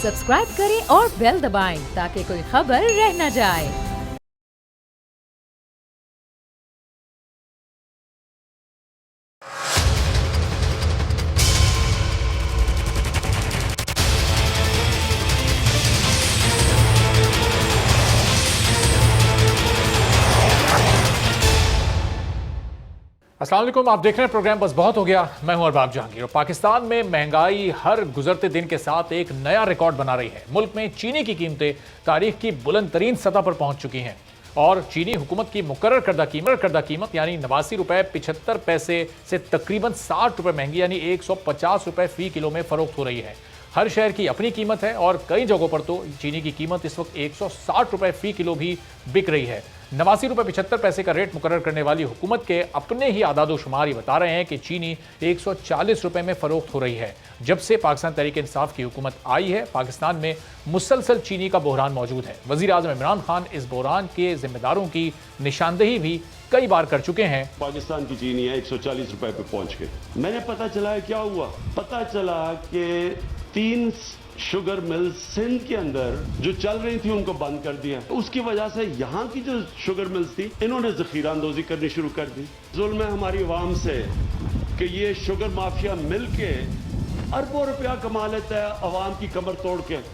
Subscribe करें और bell दबाएं ताकि कोई खबर रह न जाए। अस्सलाम वालेकुम, आप देख रहे हैं प्रोग्राम बस बहुत हो गया। मैं हूं अरबाब जहांगीर और पाकिस्तान में महंगाई हर गुजरते दिन के साथ एक नया रिकॉर्ड बना रही है। मुल्क में चीनी की कीमतें तारीख की बुलंद तरीन सतह पर पहुंच चुकी हैं और चीनी हुकूमत की मुकर्रर करदा कीमत यानी 89 रुपए 75 पैसे से तकरीबन 60 रुपए महंगी यानी 150 रुपए फी किलो में फरोख्त हो रही है। हर शहर की अपनी कीमत है और कई जगहों पर तो चीनी की कीमत इस वक्त 160 रुपए फी किलो भी बिक रही है। 89 रुपए 75 पैसे का रेट मुकर्रर करने वाली हुकूमत के अपने ही आदादो शुमार बता रहे हैं कि चीनी 140 रुपए में फरोख्त हो रही है। जब से पाकिस्तान तहरीक इंसाफ की हुकूमत आई है, पाकिस्तान में मुसलसल चीनी का बहरान मौजूद है। वजीर आज़म इमरान खान इस बहरान के जिम्मेदारों की निशानदेही भी कई बार कर चुके हैं। पाकिस्तान की चीनी है 140 रुपए पे पहुंच गई। मैंने पता चला है क्या हुआ, पता चला कि 3 शुगर मिल सिंध के अंदर जो चल रही थी उनको बंद कर दिया। उसकी वजह से यहाँ की जो शुगर मिल्स थी इन्होंने जखीरा अंदोजी करनी शुरू कर दी। जुल्म है हमारी अवाम से कि ये शुगर माफिया मिल के अरबों रुपया कमा लेता है अवाम की कमर तोड़ के।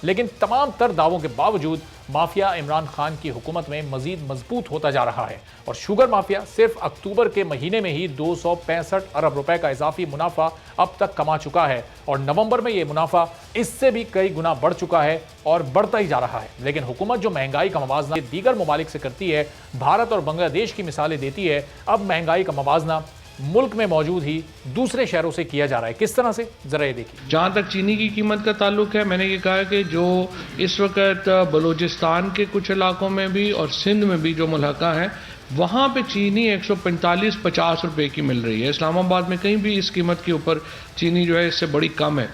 लेकिन तमाम तर दावों के बावजूद माफिया इमरान खान की हुकूमत में मजीद मजबूत होता जा रहा है और शुगर माफिया सिर्फ अक्टूबर के महीने में ही 265 अरब रुपए का इजाफी मुनाफा अब तक कमा चुका है और नवंबर में यह मुनाफा इससे भी कई गुना बढ़ चुका है और बढ़ता ही जा रहा है। लेकिन हुकूमत जो महंगाई का मवाजना दीगर ममालिक से करती है, भारत और बांग्लादेश की मिसालें देती है, अब महंगाई का मवाजना मुल्क में मौजूद ही दूसरे शहरों से किया जा रहा है। किस तरह से, जरा ये देखिए। जहाँ तक चीनी की कीमत का ताल्लुक है, मैंने ये कहा कि जो इस वक्त बलूचिस्तान के कुछ इलाकों में भी और सिंध में भी जो मुल्हका है, वहाँ पे चीनी 145-50 रुपए की मिल रही है। इस्लामाबाद में कहीं भी इस कीमत के ऊपर चीनी जो है इससे बड़ी कम है।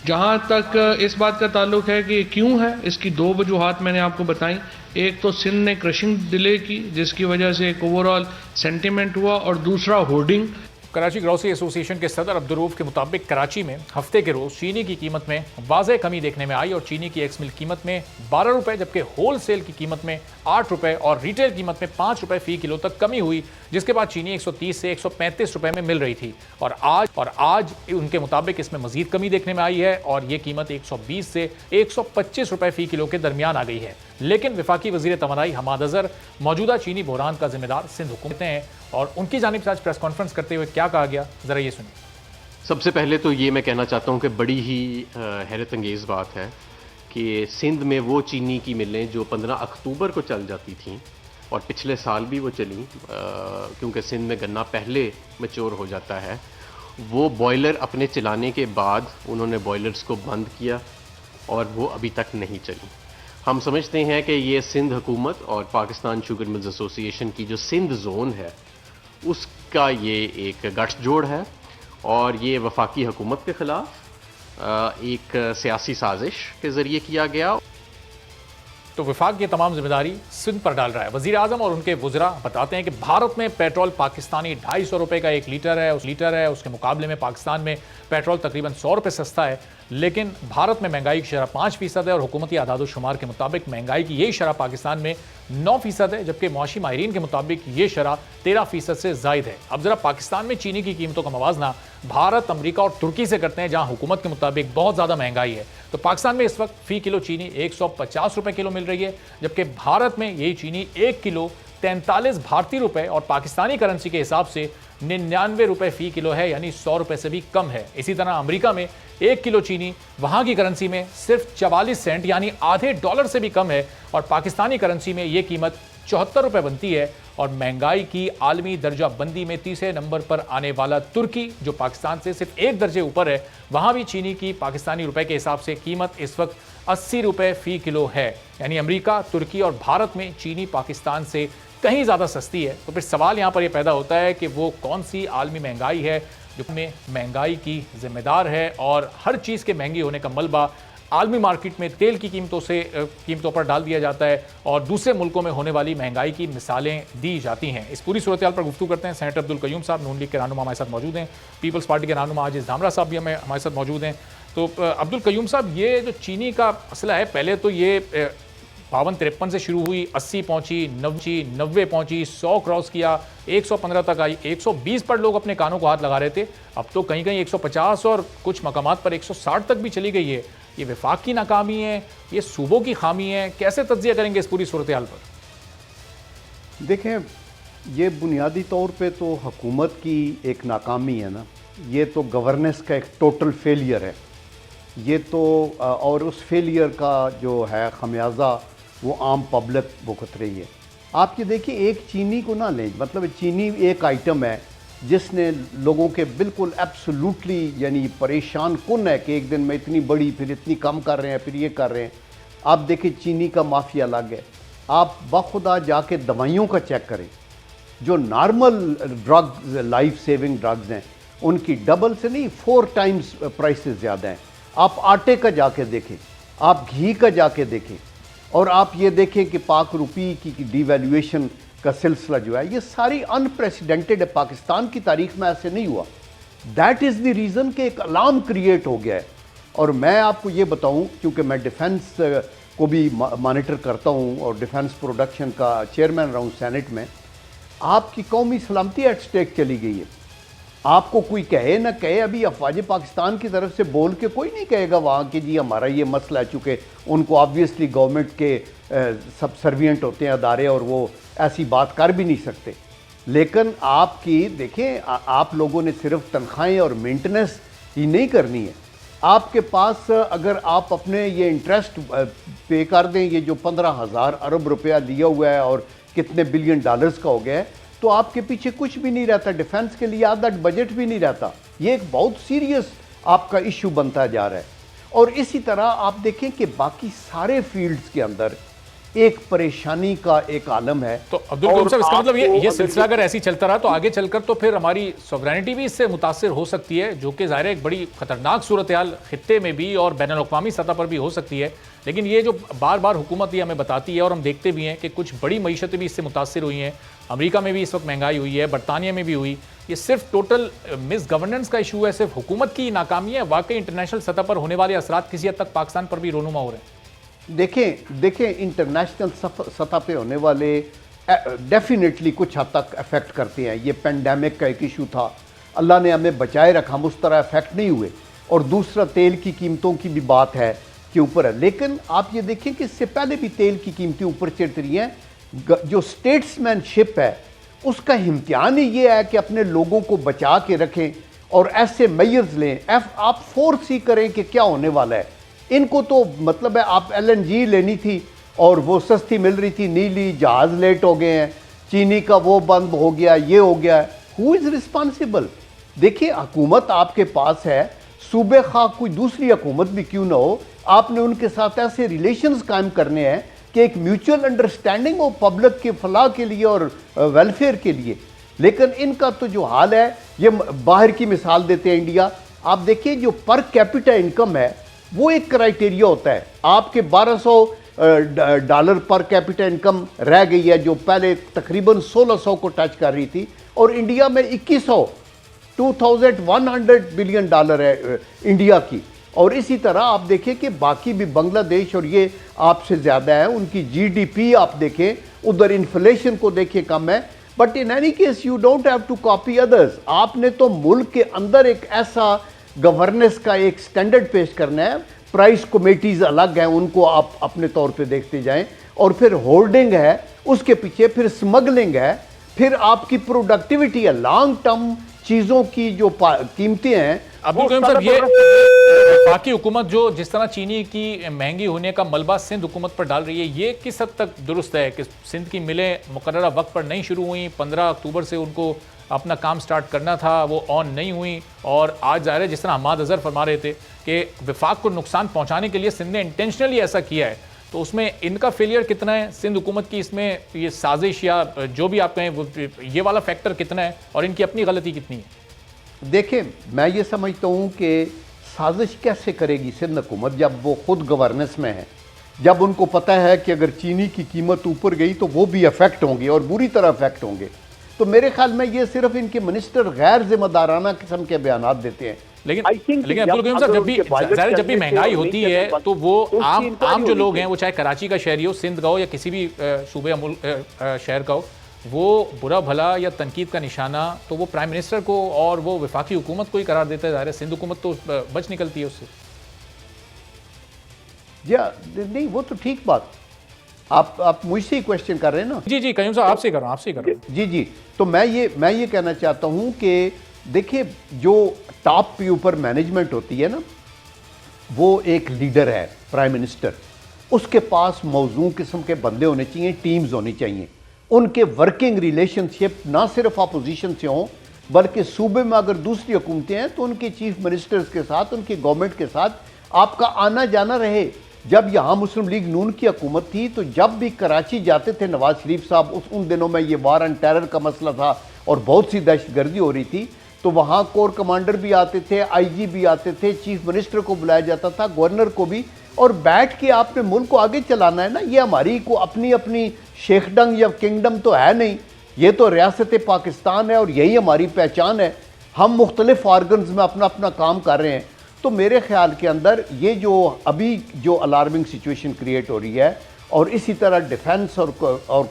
जहाँ तक इस बात का ताल्लुक है कि क्यों है, इसकी 2 वजूहात मैंने आपको बताई। एक तो सिंध ने क्रशिंग डिले की जिसकी वजह से एक ओवरऑल सेंटिमेंट हुआ और दूसरा होर्डिंग। कराची ग्रोसरी एसोसिएशन के सदर अब्दुर्रऊफ के मुताबिक कराची में हफ्ते के रोज चीनी की कीमत में वाज़ेह कमी देखने में आई और चीनी की एक्स मिल कीमत में 12 रुपए जबकि होल सेल की कीमत में 8 रुपए और रिटेल कीमत में 5 रुपए फी किलो तक कमी हुई, जिसके बाद चीनी 130 से 135 रुपए में मिल रही थी और आज उनके मुताबिक इसमें मजीद कमी देखने में आई है और ये कीमत 120 से 125 रुपए फी किलो के दरमियान आ गई है। लेकिन वफाकी वजीर तवानाई हमाद अजहर मौजूदा चीनी बहरान का जिम्मेदार सिंध हुकूमत हैं और उनकी जानिब से आज प्रेस कॉन्फ्रेंस करते हुए क्या कहा गया, जरा ये सुनिए। सबसे पहले तो ये मैं कहना चाहता हूँ कि बड़ी ही हैरत अंगेज़ बात है कि सिंध में वो चीनी की मिलें जो 15 अक्टूबर को चल जाती थीं और पिछले साल भी वो चली, क्योंकि सिंध में गन्ना पहले मैच्योर हो जाता है, वो बॉयलर अपने चलाने के बाद उन्होंने बॉयलर्स को बंद किया और वो अभी तक नहीं चली। हम समझते हैं कि ये सिंध हुकूमत और पाकिस्तान शुगर मिल्स एसोसिएशन की जो सिंध जोन है उसका ये एक गठजोड़ है और ये वफाकी हुकूमत के ख़िलाफ़ एक सियासी साजिश के ज़रिए किया गया। तो विफाक की तमाम जिम्मेदारी सिंध पर डाल रहा है। वजीर आज़म और उनके वुज़रा बताते हैं कि भारत में पेट्रोल पाकिस्तानी 250 रुपए का 1 लीटर है, उसके मुकाबले में पाकिस्तान में पेट्रोल तकरीबन 100 रुपए सस्ता है। लेकिन भारत में महंगाई की शरह 5% है और हुकूमती आदादो शुमार के मुताबिक महंगाई की यही शरह पाकिस्तान में 9% है, जबकि मुआशी माहिरीन के मुताबिक ये शरह 13% से ज़ायद है। अब जरा पाकिस्तान में चीनी की कीमतों का मवाजना भारत, अमरीका और तुर्की से करते हैं, जहां हुकूमत के मुताबिक बहुत ज़्यादा महंगाई है। तो पाकिस्तान में इस वक्त फी किलो चीनी 150 रुपए किलो मिल रही है, जबकि भारत में यही चीनी 1 किलो 43 भारतीय रुपए और पाकिस्तानी करेंसी के हिसाब से 99 रुपए फी किलो है, यानी 100 रुपए से भी कम है। इसी तरह अमेरिका में 1 किलो चीनी वहां की करेंसी में सिर्फ 44 सेंट यानी आधे डॉलर से भी कम है और पाकिस्तानी करेंसी में यह कीमत 74 रुपए बनती है। और महंगाई की आलमी दर्जा बंदी में तीसरे नंबर पर आने वाला तुर्की, जो पाकिस्तान से सिर्फ 1 दर्जे ऊपर है, वहां भी चीनी की पाकिस्तानी रुपए के हिसाब से कीमत इस वक्त 80 रुपए फी किलो है। यानी अमेरिका, तुर्की और भारत में चीनी पाकिस्तान से कहीं ज़्यादा सस्ती है। तो फिर सवाल यहाँ पर यह पैदा होता है कि वो कौन सी आलमी महंगाई है जो में महंगाई की जिम्मेदार है और हर चीज़ के महंगी होने का मलबा आलमी मार्केट में तेल की कीमतों पर डाल दिया जाता है और दूसरे मुल्कों में होने वाली महंगाई की मिसालें दी जाती हैं। इस पूरी सूरत हाल पर गुफ्तगू करते हैं सेनेटर अब्दुल कयूम साहब, नून लीग के रहनुमा हमारे साथ मौजूद हैं। पीपल्स पार्टी के रहनुमा आजिज़ धामरा साहब भी हमारे साथ मौजूद हैं। तो अब्दुल कयूम साहब, ये जो चीनी का मसला है, पहले तो ये 52-53 से शुरू हुई, 80 पहुंची, 90 पहुंची, 100 क्रॉस किया, 115 तक आई, 120 पर लोग अपने कानों को हाथ लगा रहे थे। अब तो कहीं कहीं 150 और कुछ मकामात पर 160 तक भी चली गई है। ये विफाक की नाकामी है, ये सूबों की खामी है, कैसे तज्जिया करेंगे इस पूरी सूरत हाल पर? देखें, ये बुनियादी तौर पे तो हुकूमत की एक नाकामी है ना, ये तो गवर्नेंस का एक टोटल फेलियर है ये तो, और उस फेलियर का जो है खमियाजा वो आम पब्लिक भुगत रही है। आप ये देखिए, एक चीनी को ना लें, मतलब चीनी एक आइटम है जिसने लोगों के बिल्कुल एब्सोल्युटली यानी परेशान कुन है कि एक दिन में इतनी बड़ी, फिर इतनी कम कर रहे हैं, फिर ये कर रहे हैं। आप देखिए, चीनी का माफिया अलग है। आप बाखुदा जाके दवाइयों का चेक करें, जो normal drugs, life saving drugs हैं, उनकी डबल से नहीं 4 टाइम्स प्राइसेस ज़्यादा हैं। आप आटे का जाके देखें, आप घी का जाके देखें, और आप ये देखें कि पाक रुपये की डिवैल्यूएशन का सिलसिला जो है, ये सारी अनप्रेसिडेंटेड है। पाकिस्तान की तारीख में ऐसे नहीं हुआ। दैट इज़ द रीज़न कि एक अलार्म क्रिएट हो गया है। और मैं आपको ये बताऊं, क्योंकि मैं डिफेंस को भी मॉनिटर करता हूं और डिफेंस प्रोडक्शन का चेयरमैन रहा हूं सेनेट में, आपकी कौमी सलामती एट स्टेक चली गई है। आपको कोई कहे ना कहे, अभी अफवाज पाकिस्तान की तरफ से बोल के कोई नहीं कहेगा वहाँ कि जी हमारा ये मसला है, चूँकि उनको ऑब्वियसली गवर्नमेंट के सब सर्वियंट होते हैं अदारे, और वो ऐसी बात कर भी नहीं सकते। लेकिन आपकी देखें, आप लोगों ने सिर्फ तनख्वाहें और मेंटेनेंस ही नहीं करनी है। आपके पास अगर आप अपने ये इंटरेस्ट पे कर दें, ये जो 15,000 अरब रुपया लिया हुआ है और कितने बिलियन डॉलर्स का हो गया है, तो आपके पीछे कुछ भी नहीं रहता। डिफेंस के लिए आधा बजट भी नहीं रहता। ये एक बहुत सीरियस आपका इशू बनता जा रहा है। और इसी तरह आप देखें कि बाकी सारे फील्ड्स के अंदर एक परेशानी का एक आलम है। तो अब्दुल कयूम साहब, इसका मतलब ये सिलसिला अगर ऐसी चलता रहा तो आगे चलकर तो फिर हमारी सॉवरेनिटी भी इससे मुतासिर हो सकती है, जो कि ज़ाहिर है एक बड़ी खतरनाक सूरत हाल खित्ते में भी और बैनुल अक़वामी सतह पर भी हो सकती है। लेकिन ये जो बार बार हुकूमत ये हमें बताती है, और हम देखते भी हैं कि कुछ बड़ी मईशतें भी इससे मुतासिर हुई हैं। अमेरिका में भी इस वक्त महंगाई हुई है, बरतानिया में भी हुई। ये सिर्फ टोटल मिस गवर्नेंस का इशू है, सिर्फ हुकूमत की नाकामी है? वाकई इंटरनेशनल सतह पर होने वाले असरात किसी हद तक पाकिस्तान पर भी रोनुमा हो रहे हैं? देखें इंटरनेशनल सतह पे होने वाले डेफिनेटली कुछ हद तक अफेक्ट करते हैं। ये पेंडेमिक का एक इशू था, अल्लाह ने हमें बचाए रखा, हम उस तरह अफेक्ट नहीं हुए। और दूसरा, तेल की कीमतों की भी बात है कि ऊपर है। लेकिन आप ये देखें कि इससे पहले भी तेल की कीमतें ऊपर चढ़ रही हैं। जो स्टेट्समैनशिप है उसका इम्तिहान ही ये है कि अपने लोगों को बचा के रखें और ऐसे मेजर्स लें। आप फोर्स ही करें कि क्या होने वाला है। इनको तो मतलब है, आप LNG लेनी थी और वो सस्ती मिल रही थी, नीली, जहाज़ लेट हो गए हैं, चीनी का वो बंद हो गया, ये हो गया। Who is responsible? देखिए, हुकूमत आपके पास है, सूबे खा कोई दूसरी हुकूमत भी क्यों ना हो, आपने उनके साथ ऐसे रिलेशंस कायम करने हैं कि एक म्यूचुअल अंडरस्टैंडिंग हो पब्लिक के फलाह के लिए और वेलफेयर के लिए। लेकिन इनका तो जो हाल है, ये बाहर की मिसाल देते हैं इंडिया। आप देखिए, जो पर कैपिटा इनकम है वो एक क्राइटेरिया होता है। आपके $1200 पर कैपिटा इनकम रह गई है, जो पहले तकरीबन 1600 को टच कर रही थी, और इंडिया में 2100 बिलियन डॉलर है इंडिया की। और इसी तरह आप देखें कि बाकी भी बांग्लादेश और ये आपसे ज़्यादा है, उनकी GDP आप देखें, उधर इन्फ्लेशन को देखें कम है। But in any case you don't have to copy others. आपने तो मुल्क के अंदर एक ऐसा गवर्नेंस का एक स्टैंडर्ड पेश करना है। प्राइस कमेटीज अलग हैं, उनको आप अपने तौर पे देखते जाएं। और फिर होल्डिंग है, उसके पीछे फिर स्मगलिंग है, फिर आपकी प्रोडक्टिविटी है, लॉन्ग टर्म चीज़ों की जो कीमतें हैं। अब्दुल कयूम साहब, ये बाकी हुकूमत जो जिस तरह चीनी की महंगी होने का मलबा सिंध हुकूमत पर डाल रही है, ये किस हद तक दुरुस्त है कि सिंध की मिलें मुकर्ररा वक्त पर नहीं शुरू हुई? 15 अक्टूबर से उनको अपना काम स्टार्ट करना था, वो ऑन नहीं हुई। और आज ज़ाहिर है, जिस तरह हमाद अज़हर फरमा रहे थे कि विफाक को नुकसान पहुँचाने के लिए सिंध ने इंटेंशनली ऐसा किया है, तो उसमें इनका फेलियर कितना है? सिंध हुकूमत की इसमें ये साजिश या जो भी आप कहें वो ये वाला फैक्टर कितना है, और इनकी अपनी गलती कितनी है? देखें, मैं ये समझता हूँ कि साजिश कैसे करेगी सिंध हुकूमत, जब वो खुद गवर्नेंस में है, जब उनको पता है कि अगर चीनी की कीमत ऊपर गई तो वो भी अफेक्ट होंगे और बुरी तरह अफेक्ट होंगे। तो मेरे ख्याल में ये सिर्फ इनके मिनिस्टर गैर जिम्मेदाराना किस्म के बयान देते हैं। लेकिन I think लेकिन जब अब्दुल कयूम साहब, अगर जब भी उनके budget ज़ाहिर जब भी चलने से महंगाई और होती नहीं है चलने तो वो तो उसकी आम इंक्वायरी जो होनी लोग हैं, चाहिए। वो चाहे कराची का शहरी हो, सिंध का हो या किसी भी सूबे या शहर का हो, वो बुरा भला या तनकीद का निशाना तो वो प्राइम मिनिस्टर को और वो वफाकी हुकूमत को ही करार देता है। ज़ाहिर है सिंध हुकूमत तो बच निकलती है उससे। या नहीं, वो तो ठीक बात, आप मुझसे ही क्वेश्चन कर रहे हैं ना। जी जी कयूम साहब, आपसे कर रहा हूँ, आपसे कर रहा हूँ। जी जी, तो मैं ये कहना चाहता हूं कि देखिए, जो टॉप पे ऊपर मैनेजमेंट होती है ना, वो एक लीडर है, प्राइम मिनिस्टर, उसके पास मौजूद किस्म के बंदे होने चाहिए, टीम्स होनी चाहिए, उनके वर्किंग रिलेशनशिप ना सिर्फ अपोजिशन से हों, बल्कि सूबे में अगर दूसरी हुकूमतें हैं तो उनके चीफ मिनिस्टर्स के साथ, उनकी गवर्नमेंट के साथ आपका आना जाना रहे। जब यहाँ मुस्लिम लीग नून की हुकूमत थी तो जब भी कराची जाते थे नवाज शरीफ साहब, उन दिनों में ये वार एंड टेरर का मसला था और बहुत सी दहशतगर्दी हो रही थी, तो वहाँ कोर कमांडर भी आते थे, आईजी भी आते थे, चीफ मिनिस्टर को बुलाया जाता था, गवर्नर को भी, और बैठ के आपने मुल्क को आगे चलाना है ना। ये हमारी को अपनी अपनी शेखडंग या किंगडम तो है नहीं, ये तो रियासत पाकिस्तान है और यही हमारी पहचान है। हम मुख्तलिफ ऑर्गन्स में अपना अपना काम कर रहे हैं। तो मेरे ख्याल के अंदर ये जो अभी जो अलार्मिंग सिचुएशन क्रिएट हो रही है, और इसी तरह डिफेंस और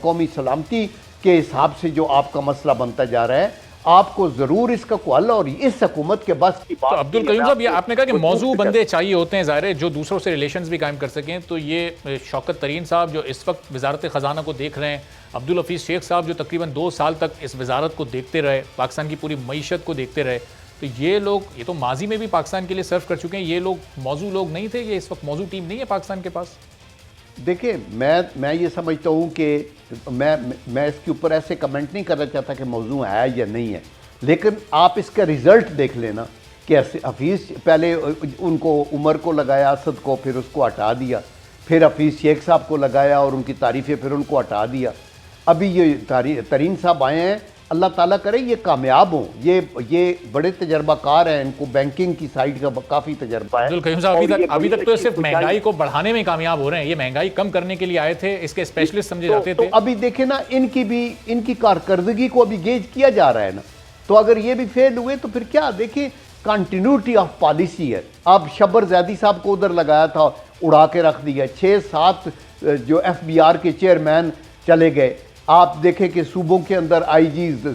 कौमी सलामती के हिसाब से जो आपका मसला बनता जा रहा है, आपको ज़रूर इसका कोई हल, और इस हुकूमत के बस की तो बात अब्दुल नहीं है। कयूम साहब, ये आपने कहा कि कुछ मौजू मुख्तलिफ बंदे चाहिए होते हैं, ज़ाहिर है जो दूसरों से रिलेशंस भी कायम कर सकें। तो ये शौकत तरीन साहब जो इस वक्त वजारत ख़जाना को देख रहे हैं, अब्दुल हफीज़ शेख साहब जो तकरीबन 2 साल तक इस वजारत को देखते रहे, पाकिस्तान की पूरी मईशत को देखते रहे, तो ये लोग, ये तो माजी में भी पाकिस्तान के लिए सर्व कर चुके हैं, ये लोग मौजू लोग नहीं थे, ये इस वक्त मौजू टीम नहीं है पाकिस्तान के पास। देखिए, मैं ये समझता हूँ कि मैं इसके ऊपर ऐसे कमेंट नहीं करना चाहता कि मौजू है या नहीं है, लेकिन आप इसका रिज़ल्ट देख लेना कि हफीज़ पहले उनको उमर को लगाया, असद को, फिर उसको हटा दिया, फिर हफीज़ शेख साहब को लगाया और उनकी तारीफ़ें, फिर उनको हटा दिया। अभी ये तरीन साहब आए हैं, अल्लाह ताला करे ये कामयाब हों, ये बड़े तजर्बाकार हैं, इनको बैंकिंग की साइड का काफ़ी तजर्बा है। अब्दुल कयूम साहब, अभी तक तो सिर्फ महंगाई को बढ़ाने में कामयाब हो रहे हैं, ये महंगाई कम करने के लिए आए थे, इसके स्पेशलिस्ट समझे जाते थे। तो अभी देखे ना, इनकी कारकर्दगी को अभी गेज किया जा रहा है ना, तो अगर ये भी फेल हुए तो फिर क्या, देखिए कंटिन्यूटी ऑफ पॉलिसी है। अब शब्बर जैदी साहब को उधर लगाया था, उड़ा के रख दिया, 6-7 जो FBR के चेयरमैन चले गए। आप देखें कि सूबों के अंदर आईजीज,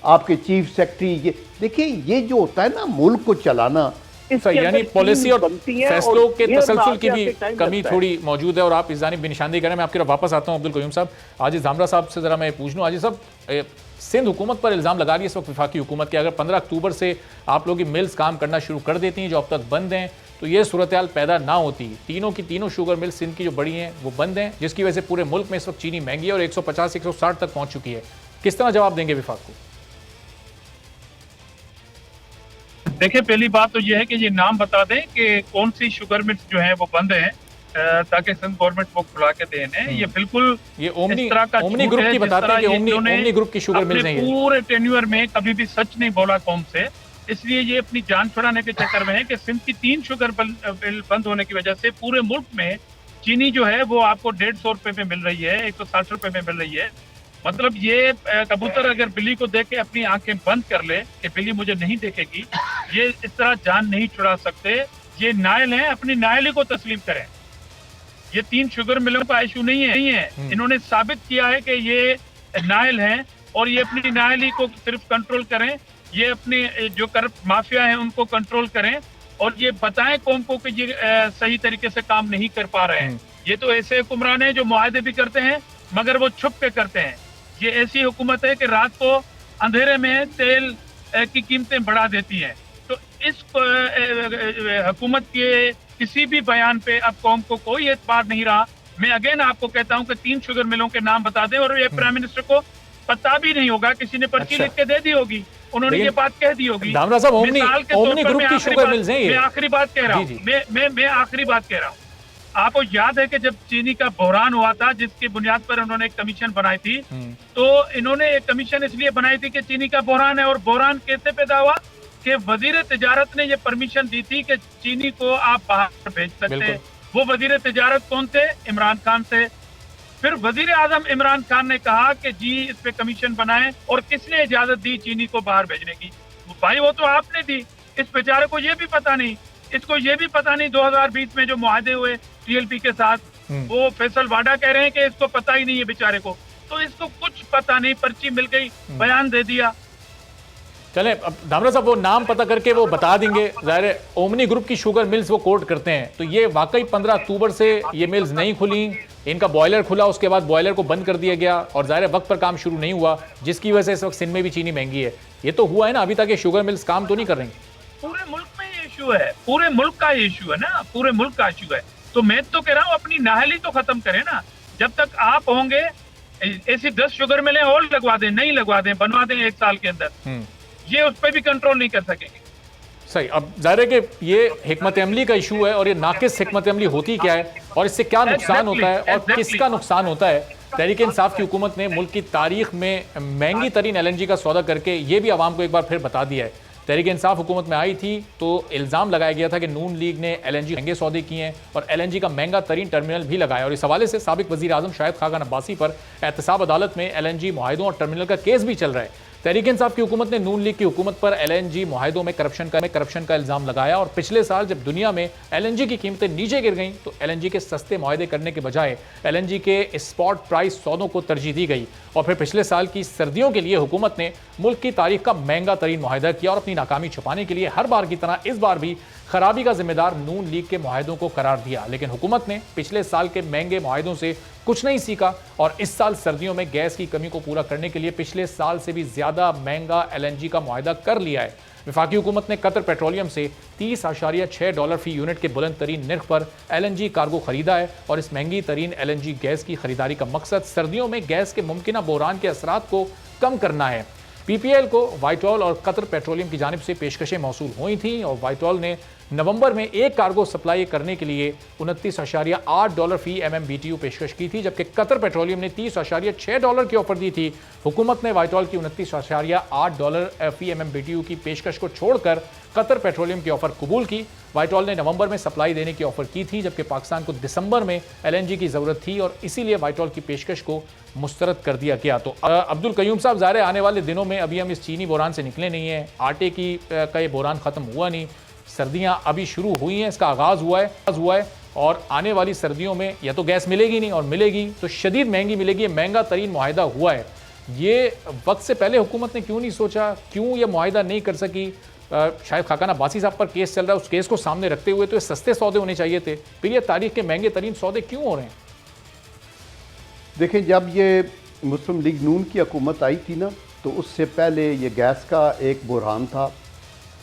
आपके चीफ सेक्रेटरी, ये देखिए, ये जो होता है ना मुल्क को चलाना, यानी पॉलिसी और फैसलों के तसलसल की भी कमी थोड़ी मौजूद है, और आप इस जानिब निशानदेही करें। मैं आपकी तरफ वापस आता हूं अब्दुल कयूम साहब। आजिज धामरा साहब से ज़रा मैं पूछ लूँ, आजिज साहब, सिंध हुकूमत पर इल्ज़ाम लगा रही है इस वक्त वफाकी हुकूमत के, अगर 15 अक्टूबर से आप लोग की मिल्स काम करना शुरू कर देती हैं जो अब तक बंद हैं, तो ये सूरत हाल पैदा ना होती। तीनों की तीनों शुगर मिल्स सिंध की जो बड़ी हैं वो बंद हैं, जिसकी वजह से पूरे मुल्क में इस वक्त चीनी महंगी है और 150-160 तक पहुंच चुकी है। किस तरह जवाब देंगे विफाक को? देखिए, पहली बात तो यह है कि ये नाम बता दें कि कौन सी शुगर मिल्स जो है वो बंद हैं, ताकि सिंध गवर्नमेंट वो खुला के दें। ये बिल्कुल ये ओमनी ग्रुप की बताते हैं कि ओमनी ग्रुप की शुगर मिल्स नहीं है। पूरे टेन्यूर में कभी भी सच नहीं बोला कौम से, इसलिए ये अपनी जान छुड़ाने के चक्कर में है कि सिंध की 3 शुगर मिल बंद होने की वजह से पूरे मुल्क में चीनी जो है वो आपको 150 रुपए में मिल रही है, 160 रुपए में मिल रही है। मतलब ये कबूतर अगर बिल्ली को देख के अपनी आंखें बंद कर ले कि बिल्ली मुझे नहीं देखेगी, ये इस तरह जान नहीं छुड़ा सकते। ये नायल हैं, अपनी नायली को तस्लीम करें। ये 3 शुगर मिलों का इशू नहीं है। इन्होंने साबित किया है कि ये नायल हैं और ये अपनी नायली को सिर्फ कंट्रोल करें, ये अपने जो करप्ट माफिया हैं उनको कंट्रोल करें, और ये बताएं कौम को कि ये सही तरीके से काम नहीं कर पा रहे हैं। ये तो ऐसे हुक्मरान हैं जो मुआहदे भी करते हैं मगर वो छुप के करते हैं। ये ऐसी हुकूमत है कि रात को अंधेरे में तेल की कीमतें बढ़ा देती हैं। तो इस हुकूमत के किसी भी बयान पे अब कौम को कोई एतबार नहीं रहा। मैं अगेन आपको कहता हूं कि 3 शुगर मिलों के नाम बता दें, और ये प्राइम मिनिस्टर को पता भी नहीं होगा, किसी ने पर्ची लिख के दे दी होगी, उन्होंने ये बात कह दी होगी। धामरा साहब, ओमनी ग्रुप की शुगर मिल्स हैं ये। मैं आखिरी बात कह रहा हूँ, मैं आखिरी बात कह रहा हूँ। आपको याद है कि जब चीनी का बहरान हुआ था, जिसकी बुनियाद पर उन्होंने एक कमीशन बनाई थी, तो इन्होंने एक कमीशन इसलिए बनाई थी कि चीनी का बहरान है। और बहरान कैसे पैदा हुआ कि वजीर तिजारत ने ये परमिशन दी थी कि चीनी को आप बाहर भेज सकते हैं। वो वजीर तिजारत कौन थे? इमरान खान थे। फिर वजीर आजम इमरान खान ने कहा कि जी इस पे कमीशन बनाएं, और किसने इजाजत दी चीनी को बाहर भेजने की? भाई वो तो आपने दी। इस बेचारे को ये भी पता नहीं, इसको ये भी पता नहीं 2020 में जो मुआहदे हुए टीएलपी के साथ, वो फैसल वाडा कह रहे हैं कि इसको पता ही नहीं है बेचारे को, तो इसको कुछ पता नहीं, पर्ची मिल गई, बयान दे दिया। चले अब धामरा साहब वो नाम पता करके वो बता देंगे। जाहिर है ओमनी ग्रुप की शुगर मिल्स वो कोट करते हैं, तो ये वाकई 15 अक्टूबर से ये मिल्स नहीं खुली, इनका बॉयलर खुला, उसके बाद बॉयलर को बंद कर दिया गया और जाहिर है वक्त पर काम शुरू नहीं हुआ, जिसकी वजह से इस वक्त सिंध में भी चीनी महंगी है। ये तो हुआ है ना, अभी तक ये शुगर मिल्स काम तो नहीं कर रही। पूरे मुल्क में ये इशू है, पूरे मुल्क का इशू है ना, पूरे मुल्क का इशू है। तो मैं तो कह रहा हूँ अपनी नाहली तो खत्म करें ना। जब तक आप होंगे ऐसी 10 शुगर मिलें और लगवा दें, नहीं लगवा दें, बनवा दें 1 साल के अंदर, ये उस पर भी कंट्रोल नहीं कर सकेंगे। सही। अब जाहिर है कि ये हिकमत अमली का इशू है और ये नाकिस हिकमत अमली होती क्या है और इससे क्या नुकसान होता है और किसका नुकसान होता है। तहरीक इंसाफ की हुकूमत ने मुल्क की तारीख में महंगी तरीन LNG का सौदा करके ये भी आवाम को एक बार फिर बता दिया है। तहरीक इंसाफ हुकूमत में आई थी तो इल्ज़ाम लगाया गया था कि नून लीग ने LNG महंगे सौदे किए हैं और LNG का महंगा तरीन टर्मिनल भी लगाया, और इस हवाले से साबिक वज़ीर आज़म शाहिद खाकान अब्बासी पर एहतसाब अदालत में LNG मुआहिदों और टर्मिनल का केस भी चल रहा है। तहरीक इंसाफ की हुकूमत ने नून लीग की हुकूमत पर LNG मुआहिदों में करप्शन का इल्ज़ाम लगाया और पिछले साल जब दुनिया में LNG की कीमतें नीचे गिर गईं तो LNG के सस्ते मुआहिदे करने के बजाय LNG के स्पॉट प्राइस सौदों को तरजीह दी गई और फिर पिछले साल की सर्दियों के लिए हुकूमत ने मुल्क की तारीख का महंगा तरीन मुआहिदा किया और अपनी नाकामी छुपाने के लिए हर बार की तरह इस बार भी खराबी का जिम्मेदार नून लीग के मुआहिदों को करार दिया। लेकिन हुकूमत ने पिछले साल के महंगे मुआहिदों से कुछ नहीं सीखा और इस साल सर्दियों में गैस की कमी को पूरा करने के लिए पिछले साल से भी ज्यादा महंगा LNG का मुआहिदा कर लिया है। वफाकी हुकूमत ने कतर पेट्रोलियम से $30.6 फी यूनिट के बुलंद तरीन निर्ख पर LNG कार्गो खरीदा है और इस महंगी तरीन LNG गैस की खरीदारी का मकसद सर्दियों में गैस के मुमकिना बहरान के असरात को कम करना है। PPL को वाइटॉल और कतर पेट्रोलियम की जानिब से पेशकशें मौसूल हुई थी और वाइटॉल ने नवंबर में एक कार्गो सप्लाई करने के लिए $29.8 फी MMBTU पेशकश की थी, जबकि कतर पेट्रोलियम ने $30.6 की ऑफर दी थी। हुकूमत ने वाइटॉल की $29.8 फी MMBTU की पेशकश को छोड़कर कतर पेट्रोलियम की ऑफर कबूल की। वाइटॉल ने नवंबर में सप्लाई देने की ऑफर की थी, जबकि पाकिस्तान को दिसंबर में LNG की जरूरत थी और इसीलिए वाइटॉल की पेशकश को मुस्तरद कर दिया गया। तो अब्दुल कयूम साहब, ज़ाहिर है आने वाले दिनों में अभी हम इस चीनी बहरान से निकले नहीं हैं, आटे की का ये बहरान ख़त्म हुआ नहीं, सर्दियां अभी शुरू हुई हैं, इसका आगाज़ हुआ है और आने वाली सर्दियों में या तो गैस मिलेगी नहीं और मिलेगी तो शदीद महंगी मिलेगी। महंगा तरीन मुआहिदा हुआ है। ये वक्त से पहले हुकूमत ने क्यों नहीं सोचा, क्यों ये मुआहिदा नहीं कर सकी? शायद खाकान अब्बासी साहब पर केस चल रहा है, उस केस को सामने रखते हुए तो ये सस्ते सौदे होने चाहिए थे, फिर ये तारीख के महंगे तरीन सौदे क्यों हो रहे हैं? देखें, जब ये मुस्लिम लीग नून की हुकूमत आई थी ना, तो उससे पहले ये गैस का एक बुरहान था।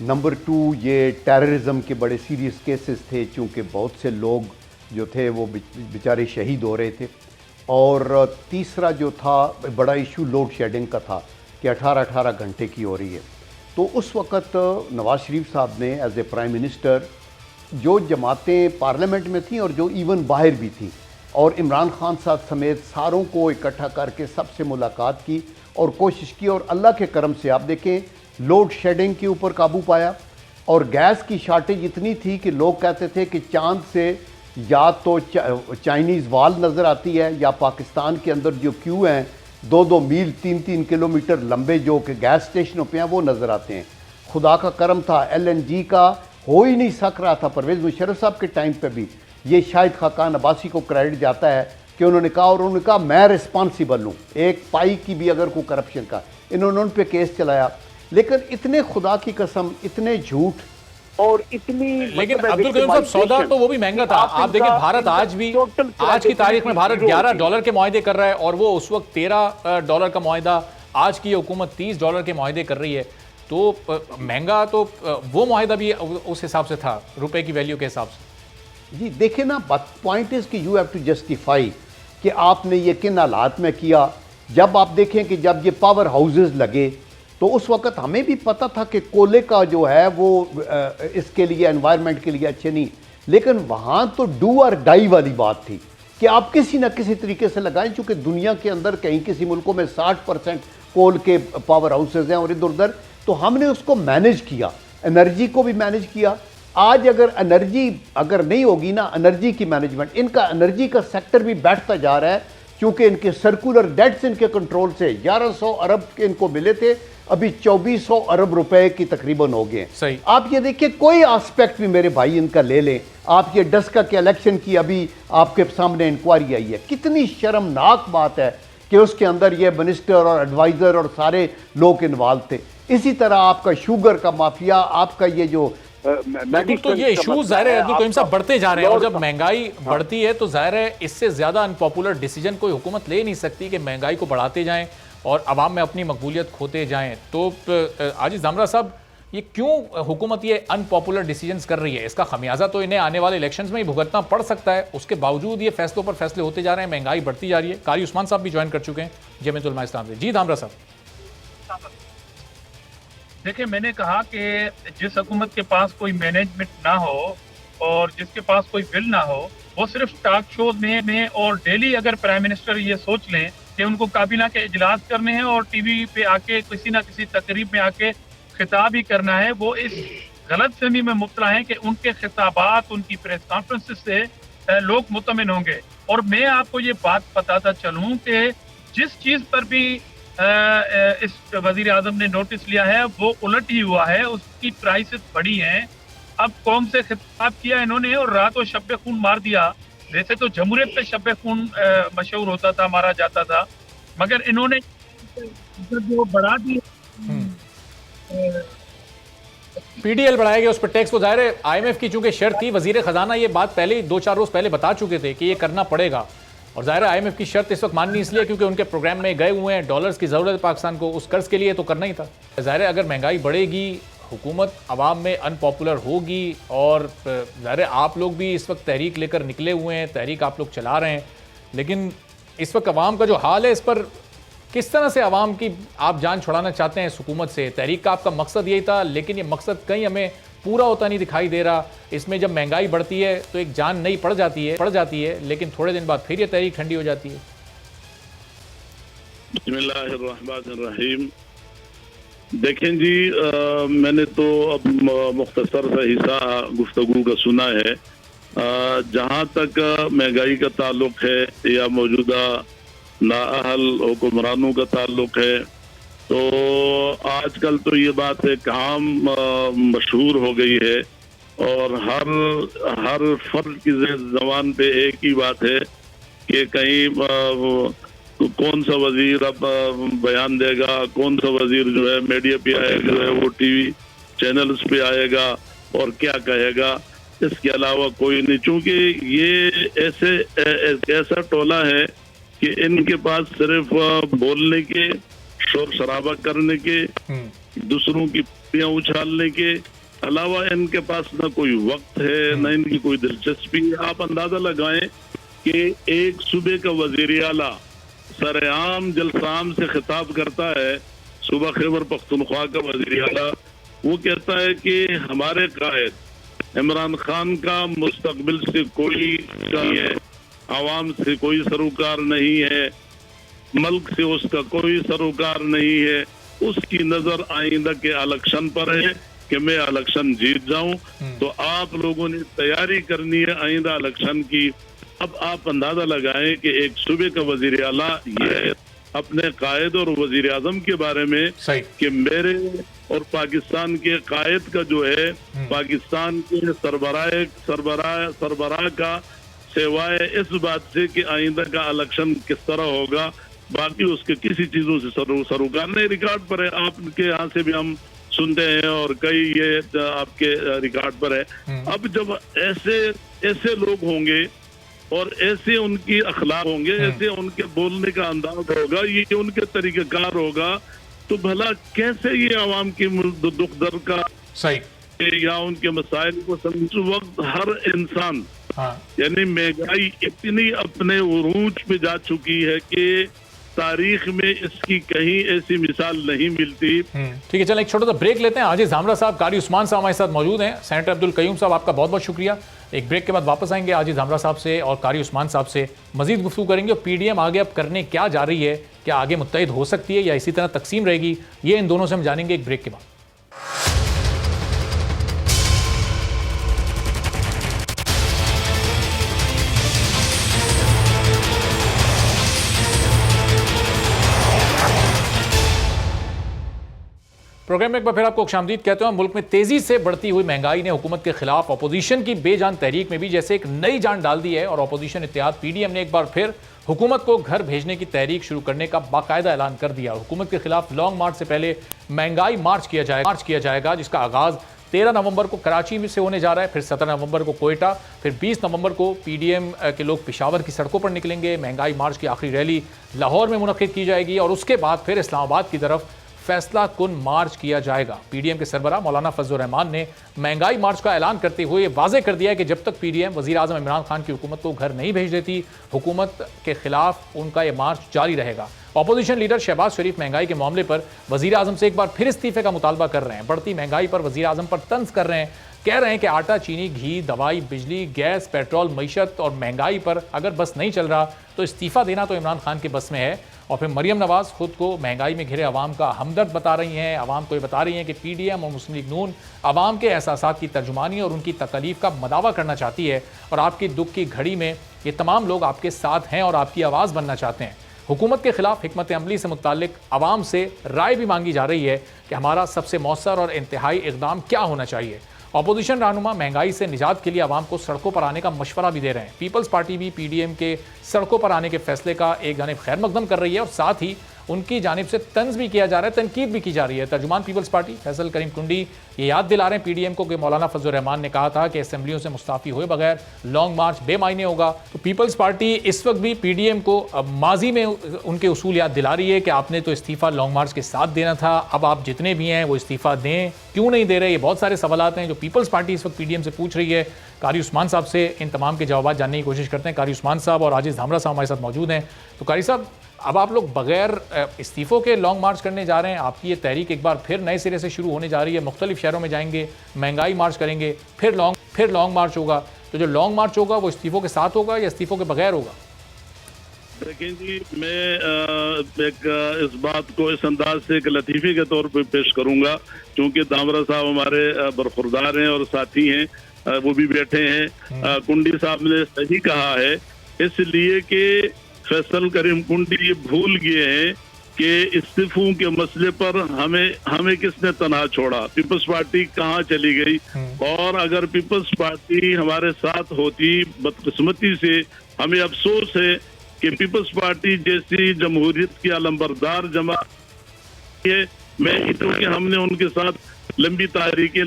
नंबर 2, ये टेररिज्म के बड़े सीरियस केसेस थे, चूँकि बहुत से लोग जो थे वो बेचारे शहीद हो रहे थे। और तीसरा जो था बड़ा इशू लोड शेडिंग का था कि 18-18 घंटे की हो रही है। तो उस वक़्त नवाज़ शरीफ साहब ने एज ए प्राइम मिनिस्टर जो जमातें पार्लियामेंट में थी और जो इवन बाहर भी थी, और इमरान खान साहब समेत सारों को इकट्ठा करके सबसे मुलाकात की और कोशिश की और अल्लाह के करम से आप देखें लोड शेडिंग के ऊपर काबू पाया। और गैस की शार्टेज इतनी थी कि लोग कहते थे कि चांद से या तो चाइनीज़ वाल नज़र आती है या पाकिस्तान के अंदर जो क्यू हैं 2-2 मील 3-3 किलोमीटर लंबे जो कि गैस स्टेशनों पे हैं वो नज़र आते हैं। खुदा का करम था, LNG का हो ही नहीं सक रहा था। परवेज़ मुशर्रफ साहब के टाइम पे भी ये शाहिद खाकान अब्बासी को क्रेडिट जाता है कि उन्होंने कहा मैं रिस्पॉन्सिबल हूँ, एक पाई की भी अगर कोई करप्शन का, इन्होंने उन पर केस चलाया। लेकिन इतने खुदा की कसम, इतने झूठ और इतनी, लेकिन अब्दुल कयूम साहब सौदा तो वो भी महंगा था। आप देखिए भारत आज की तारीख में भारत $11 के मुआहिदे कर रहा है और वो उस वक्त $13 का मुआहिदा, आज की हुकूमत $30 के मुआहिदे कर रही है। तो महंगा तो वो मुआहिदा भी उस हिसाब से था, रुपए की वैल्यू के हिसाब से। जी देखे ना, पॉइंट इज कि यू हैव टू जस्टिफाई कि आपने ये किन हालात में किया। जब आप देखें कि जब ये पावर हाउसेज लगे तो उस वक्त हमें भी पता था कि कोयले का जो है वो इसके लिए एनवायरनमेंट के लिए अच्छे नहीं, लेकिन वहाँ तो डू और डाई वाली बात थी कि आप किसी न किसी तरीके से लगाएं, चूँकि दुनिया के अंदर कहीं किसी मुल्कों में 60% कोल के पावर हाउसेज हैं और इधर उधर, तो हमने उसको मैनेज किया, एनर्जी को भी मैनेज किया। आज अगर एनर्जी अगर नहीं होगी ना, एनर्जी की मैनेजमेंट, इनका एनर्जी का सेक्टर भी बैठता जा रहा है, क्योंकि इनके सर्कुलर डेट्स इनके कंट्रोल से 1100 अरब के इनको मिले थे, अभी 2400 अरब रुपए की तकरीबन हो गए। सही। आप ये देखिए, कोई एस्पेक्ट भी मेरे भाई इनका ले लें, आप ये डस्का के इलेक्शन की अभी आपके सामने इंक्वायरी आई है, कितनी शर्मनाक बात है कि उसके अंदर ये मिनिस्टर और एडवाइज़र और सारे लोग इन्वॉल्व थे। इसी तरह आपका शुगर का माफिया, आपका ये जो तो ये इशूज ज़ाहिर है अब्दुल करीम साहब बढ़ते जा रहे हैं, और जब महंगाई बढ़ती है तो ज़ाहिर है इससे ज़्यादा अनपॉपुलर डिसीजन कोई हुकूमत ले नहीं सकती कि महंगाई को बढ़ाते जाएं और आवाम में अपनी मकबूलियत खोते जाएं। तो आजिज़ धामरा साहब, ये क्यों हुकूमत ये अनपॉपुलर डिसीजंस कर रही है? इसका खमियाजा तो इन्हें आने वाले इलेक्शंस में ही भुगतना पड़ सकता है, उसके बावजूद ये फैसलों पर फैसले होते जा रहे हैं, महंगाई बढ़ती जा रही है। कारी उस्मान साहब भी ज्वाइन कर चुके हैं जमीयत उलमा इस्लाम से। जी धामरा साहब। देखिए, मैंने कहा कि जिस हुकूमत के पास कोई मैनेजमेंट ना हो और जिसके पास कोई बिल ना हो, वो सिर्फ टॉक शो में और डेली अगर प्राइम मिनिस्टर ये सोच लें कि उनको काबीना के इजलास करने हैं और टीवी पे आके किसी ना किसी तकरीब में आके खिताब ही करना है, वो इस गलत फहमी में मुब्तला है कि उनके खिताबात, उनकी प्रेस कॉन्फ्रेंसेस से लोग मुतमिन होंगे। और मैं आपको ये बात बताता चलूं कि जिस चीज पर भी इस वजीर आजम ने नोटिस लिया है वो उलट ही हुआ है, उसकी प्राइसेस बढ़ी हैं। अब कौम से खिताब किया इन्होंने और रात को शब्बे खून मार दिया। वैसे तो जमहूरियत पे शब्बे खून मशहूर होता था, मारा जाता था, मगर इन्होंने जो बढ़ा दी पीडीएल बढ़ाया गया, उस पर टैक्स। वो जाहिर है आईएमएफ की चूंकि शर्त थी, वजीर खजाना ये बात पहले ही 2-4 रोज पहले बता चुके थे कि ये करना पड़ेगा, और जाहिर है आईएमएफ की शर्त इस वक्त माननी इसलिए क्योंकि उनके प्रोग्राम में गए हुए हैं, डॉलर्स की जरूरत है पाकिस्तान को, उस कर्ज के लिए तो करना ही था। जाहिर है अगर महंगाई बढ़ेगी, हुकूमत आवाम में अनपॉपुलर होगी, और जाहिर है आप लोग भी इस वक्त तहरीक लेकर निकले हुए हैं, तहरीक आप लोग चला रहे हैं, लेकिन इस वक्त अवाम का जो हाल है, इस पर किस तरह से आवाम की आप जान छुड़ाना चाहते हैं इस हुकूमत से? तहरीक का आपका मकसद यही था, लेकिन ये मकसद कहीं हमें पूरा होता नहीं दिखाई दे रहा। इसमें जब महंगाई बढ़ती है तो एक जान नई पड़ जाती है, लेकिन थोड़े दिन बाद फिर ये तहरीक ठंडी हो जाती है। बिस्मिल्लाहिर्रहमानिर्रहीम। देखें जी, मैंने तो अब मुख्तसर सा हिस्सा गुफ्तगू का सुना है। जहाँ तक महंगाई का ताल्लुक है या मौजूदा नाअहल हुक्मरानों का ताल्लुक है, तो आजकल तो ये बात एक आम मशहूर हो गई है, और हर फर्द की ज़बान पे एक ही बात है कि कहीं कौन सा वजीर अब बयान देगा, कौन सा वजीर जो है मीडिया पे आएगा, जो है वो टीवी चैनल्स पे आएगा और क्या कहेगा। इसके अलावा कोई नहीं, चूंकि ये ऐसा टोला है कि इनके पास सिर्फ बोलने के, शोर शराबा करने के, दूसरों की पियां उछालने के अलावा इनके पास ना कोई वक्त है, ना इनकी कोई दिलचस्पी है। आप अंदाजा लगाएं कि एक सूबे का वजीर आला सरेआम जलसाम से खिताब करता है, सूबा खैबर पख्तूनख्वा का वजीर आला, वो कहता है कि हमारे कायद इमरान खान का मुस्तकबिल से कोई नहीं है, आवाम से कोई सरोकार नहीं है, मुल्क से उसका कोई सरोकार नहीं है, उसकी नजर आइंदा के इलेक्शन पर है कि मैं इलेक्शन जीत जाऊं। तो आप लोगों ने तैयारी करनी है आइंदा इलेक्शन की। अब आप अंदाजा लगाएं कि एक सूबे का वजीर आला ये अपने कायद और वजीर आजम के बारे में कि मेरे और पाकिस्तान के कायद का जो है, पाकिस्तान के सरबराह का सिवाय इस बात से कि आइंदा का इलेक्शन किस तरह होगा, बाकी उसके किसी चीजों से सरोकार नहीं। रिकॉर्ड पर है, आपके यहाँ से भी हम सुनते हैं और कई ये आपके रिकॉर्ड पर है। अब जब ऐसे लोग होंगे और ऐसे उनकी अखलाक होंगे, ऐसे उनके बोलने का अंदाज होगा, ये उनके तरीक़ेकार होगा, तो भला कैसे ये आवाम की दुख दर्द का सही या उनके मसाइल को समझ वक्त हर इंसान यानी महंगाई इतनी अपने उरूज पे जा चुकी है कि तारीख में इसकी कहीं ऐसी मिसाल नहीं मिलती। ठीक है, चलें एक छोटा सा ब्रेक लेते हैं। आजिज़ धामरा साहब, कारी उस्मान साहब हमारे साथ मौजूद हैं। सेनेटर अब्दुल कयूम साहब, आपका बहुत बहुत शुक्रिया। एक ब्रेक के बाद वापस आएंगे, आजिज़ धामरा साहब से और कारी उस्मान साहब से मजीद गुफ्तगू करेंगे। और पीडीएम आगे अब करने क्या जा रही है, क्या आगे मुत्तहिद हो सकती है या इसी तरह तकसीम रहेगी, ये इन दोनों से हम जानेंगे एक ब्रेक के बाद। प्रोग्राम में एक बार फिर आपको खुशामदीद कहते हैं। मुल्क में तेजी से बढ़ती हुई महंगाई ने हुकूमत के खिलाफ अपोजिशन की बेजान तहरीक में भी जैसे एक नई जान डाल दी है और अपोजिशन इत्तेहाद पीडीएम ने एक बार फिर हुकूमत को घर भेजने की तहरीक शुरू करने का बाकायदा ऐलान कर दिया। हुकूमत के खिलाफ लॉन्ग मार्च से पहले महंगाई मार्च किया जाएगा जिसका आगाज 13 नवंबर को कराची में से होने जा रहा है, फिर 17 नवंबर को कोयटा, फिर 20 नवंबर को पीडीएम के लोग पेशावर की सड़कों पर निकलेंगे। महंगाई मार्च की आखिरी रैली लाहौर में मुनक्किद की जाएगी और उसके बाद फिर इस्लामाबाद की तरफ फैसला कुन मार्च किया जाएगा। पीडीएम के सरबराह मौलाना फजलुर रहमान ने महंगाई मार्च का ऐलान करते हुए वाजे कर दिया है कि जब तक पीडीएम वजीर आजम इमरान खान की हुकूमत को घर नहीं भेज देती, हुकूमत के खिलाफ उनका यह मार्च जारी रहेगा। अपोजिशन लीडर शहबाज शरीफ महंगाई के मामले पर वजीर आजम से एक बार फिर इस्तीफे का मुतालबा कर रहे हैं। बढ़ती महंगाई पर वजीर आजम पर तंज कर रहे हैं, कह रहे हैं कि आटा, चीनी, घी, दवाई, बिजली, गैस, पेट्रोल, मईशत और महंगाई पर अगर बस नहीं चल रहा तो इस्तीफा देना तो इमरान खान के बस में है। और फिर मरियम नवाज खुद को महंगाई में घिरे अवाम का हमदर्द बता रही हैं। अवाम को ये बता रही हैं कि पीडीएम और मुस्लिम लीग नून अवाम के एहसासात की तर्जुमानी और उनकी तकलीफ का मदावा करना चाहती है और आपकी दुख की घड़ी में ये तमाम लोग आपके साथ हैं और आपकी आवाज़ बनना चाहते हैं। हुकूमत के खिलाफ हिकमत अमली से मुताल्लिक अवाम से राय भी मांगी जा रही है कि हमारा सबसे मौसर और इंतहाई इक़दाम क्या होना चाहिए। अपोजिशन रहनुमा महंगाई से निजात के लिए आवाम को सड़कों पर आने का मशवरा भी दे रहे हैं। पीपल्स पार्टी भी पीडीएम के सड़कों पर आने के फैसले का एक जानिब खैर मकदम कर रही है और साथ ही उनकी जानिब से तंज भी किया जा रहा है, तनकीद भी की जा रही है। तर्जुमान पीपल्स पार्टी फैसल करीम कुंडी ये याद दिला रहे हैं पीडीएम को कि मौलाना फजलुर रहमान ने कहा था कि असेंबलियों से मुस्ताफ़ी हुए बगैर लॉन्ग मार्च बेमायने होगा। तो पीपल्स पार्टी इस वक्त भी पीडीएम को माजी में उनके उसूल याद दिला रही है कि आपने तो इस्तीफ़ा लॉन्ग मार्च के साथ देना था, अब आप जितने भी हैं वो इस्तीफ़ा दें, क्यों नहीं दे रहे। ये बहुत सारे सवाल हैं जो पीपल्स पार्टी इस वक्त पीडीएम से पूछ रही है। कारी उस्मान साहब से इन तमाम के जवाब जानने की कोशिश करते हैं। कारी उस्मान साहब और आजिज़ धामरा साहब हमारे साथ मौजूद हैं। तो कारी साहब, अब आप लोग बगैर इस्तीफ़ों के लॉन्ग मार्च करने जा रहे हैं, आपकी ये तहरीक एक बार फिर नए सिरे से शुरू होने जा रही है। मुख्तलिफ शहरों में जाएंगे, महंगाई मार्च करेंगे, फिर लॉन्ग मार्च होगा। तो जो लॉन्ग मार्च होगा वो इस्तीफ़ों के साथ होगा या इस्तीफ़ों के बगैर होगा? देखिए जी, मैं इस बात को इस अंदाज से एक लतीफ़े के तौर पे पेश करूंगा, क्योंकि दामरा साहब हमारे बरखुरदार हैं और साथी हैं, वो भी बैठे हैं। कुंडी साहब ने सही कहा है, इसलिए कि फैसल करीम कुंडी ये भूल गए हैं कि इस्तीफों के मसले पर हमें किसने तनहा छोड़ा, पीपल्स पार्टी कहाँ चली गई। और अगर पीपल्स पार्टी हमारे साथ होती, बदकिस्मती से हमें अफसोस है कि पीपल्स पार्टी जैसी जमहूरियत की अलंबरदार जमात है, मैं क्योंकि हमने उनके साथ लंबी तारीखें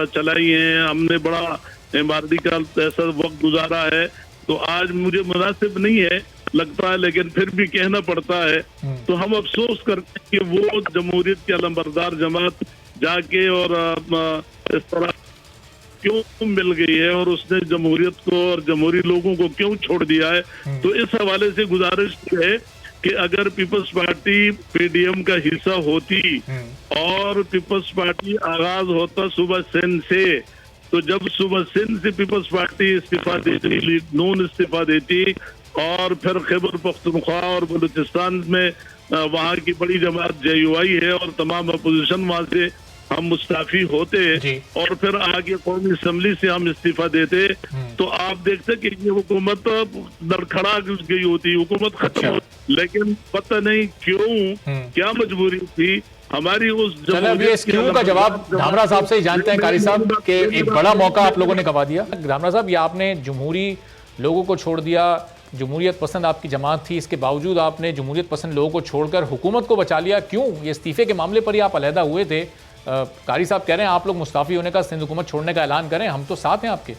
चलाई हैं, हमने बड़ा इमारती का ऐसा वक्त गुजारा है, तो आज मुझे मुनासिब नहीं है लगता है, लेकिन फिर भी कहना पड़ता है। तो हम अफसोस करते हैं कि वो जमहूरियत की अलंबरदार जमात जाके और इस तरह क्यों मिल गई है और उसने जमहूरियत को और जमहूरी लोगों को क्यों छोड़ दिया है। तो इस हवाले से गुजारिश है कि अगर पीपल्स पार्टी पीडीएम का हिस्सा होती और पीपल्स पार्टी आगाज होता सुबह सिंध से, तो जब सुबह सिंध से पीपल्स पार्टी इस्तीफा देती, नून इस्तीफा देती और फिर खैबर पख्तूनख्वा और बलूचिस्तान में वहाँ की बड़ी जमात JUI है और तमाम अपोजिशन वहाँ से हम मुस्ताफी होते और फिर आगे कौमी असम्बली से हम इस्तीफा देते, तो आप देखते कि ये हुकूमत दरखड़ा गई होती, हुकूमत खत्म होती। लेकिन पता नहीं क्यों, क्या मजबूरी थी हमारी उस। चलिए इस क्यों का जवाब धामरा साहब से ही जानते हैं कारी साहब, कि एक बड़ा मौका आप लोगों ने गंवा दिया। धामरा साहब, ये आपने जमहूरी लोगों को छोड़ दिया, जमहूरियत पसंद आपकी जमात थी, इसके बावजूद आपने जमहूरियत पसंद लोगों को छोड़कर हुकूमत को बचा लिया, क्यों? ये इस्तीफे के मामले पर ही आप अलहदा हुए थे। कारी साहब कह रहे हैं आप लोग मुस्ताफी होने का, सिंध हुकूमत छोड़ने का ऐलान करें, हम तो साथ हैं आपके।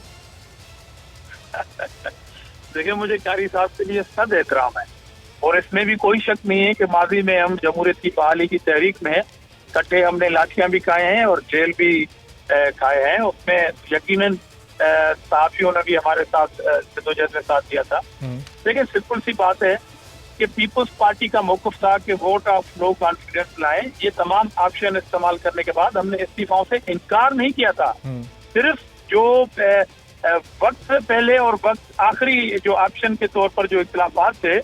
देखिए, मुझे कारी साहब के लिए सद एहतराम है और इसमें भी कोई शक नहीं है कि माजी में हम जमहूरियत की बहाली की तहरीक में कट्टे हमने लाठियां भी खाए हैं और जेल भी खाए हैं। उसमें यकीनन सहाफियों ने भी हमारे साथ जद्दोजहद में साथ दिया था। लेकिन सिंपल सी बात है कि पीपल्स पार्टी का मौक़िफ़ था कि वोट ऑफ नो कॉन्फिडेंस लाएं। ये तमाम ऑप्शन इस्तेमाल करने के बाद हमने इस्तीफाओं से इनकार नहीं किया था। सिर्फ जो वक्त से पहले और वक्त आखिरी जो ऑप्शन के तौर पर जो इख्तिलाफात थे,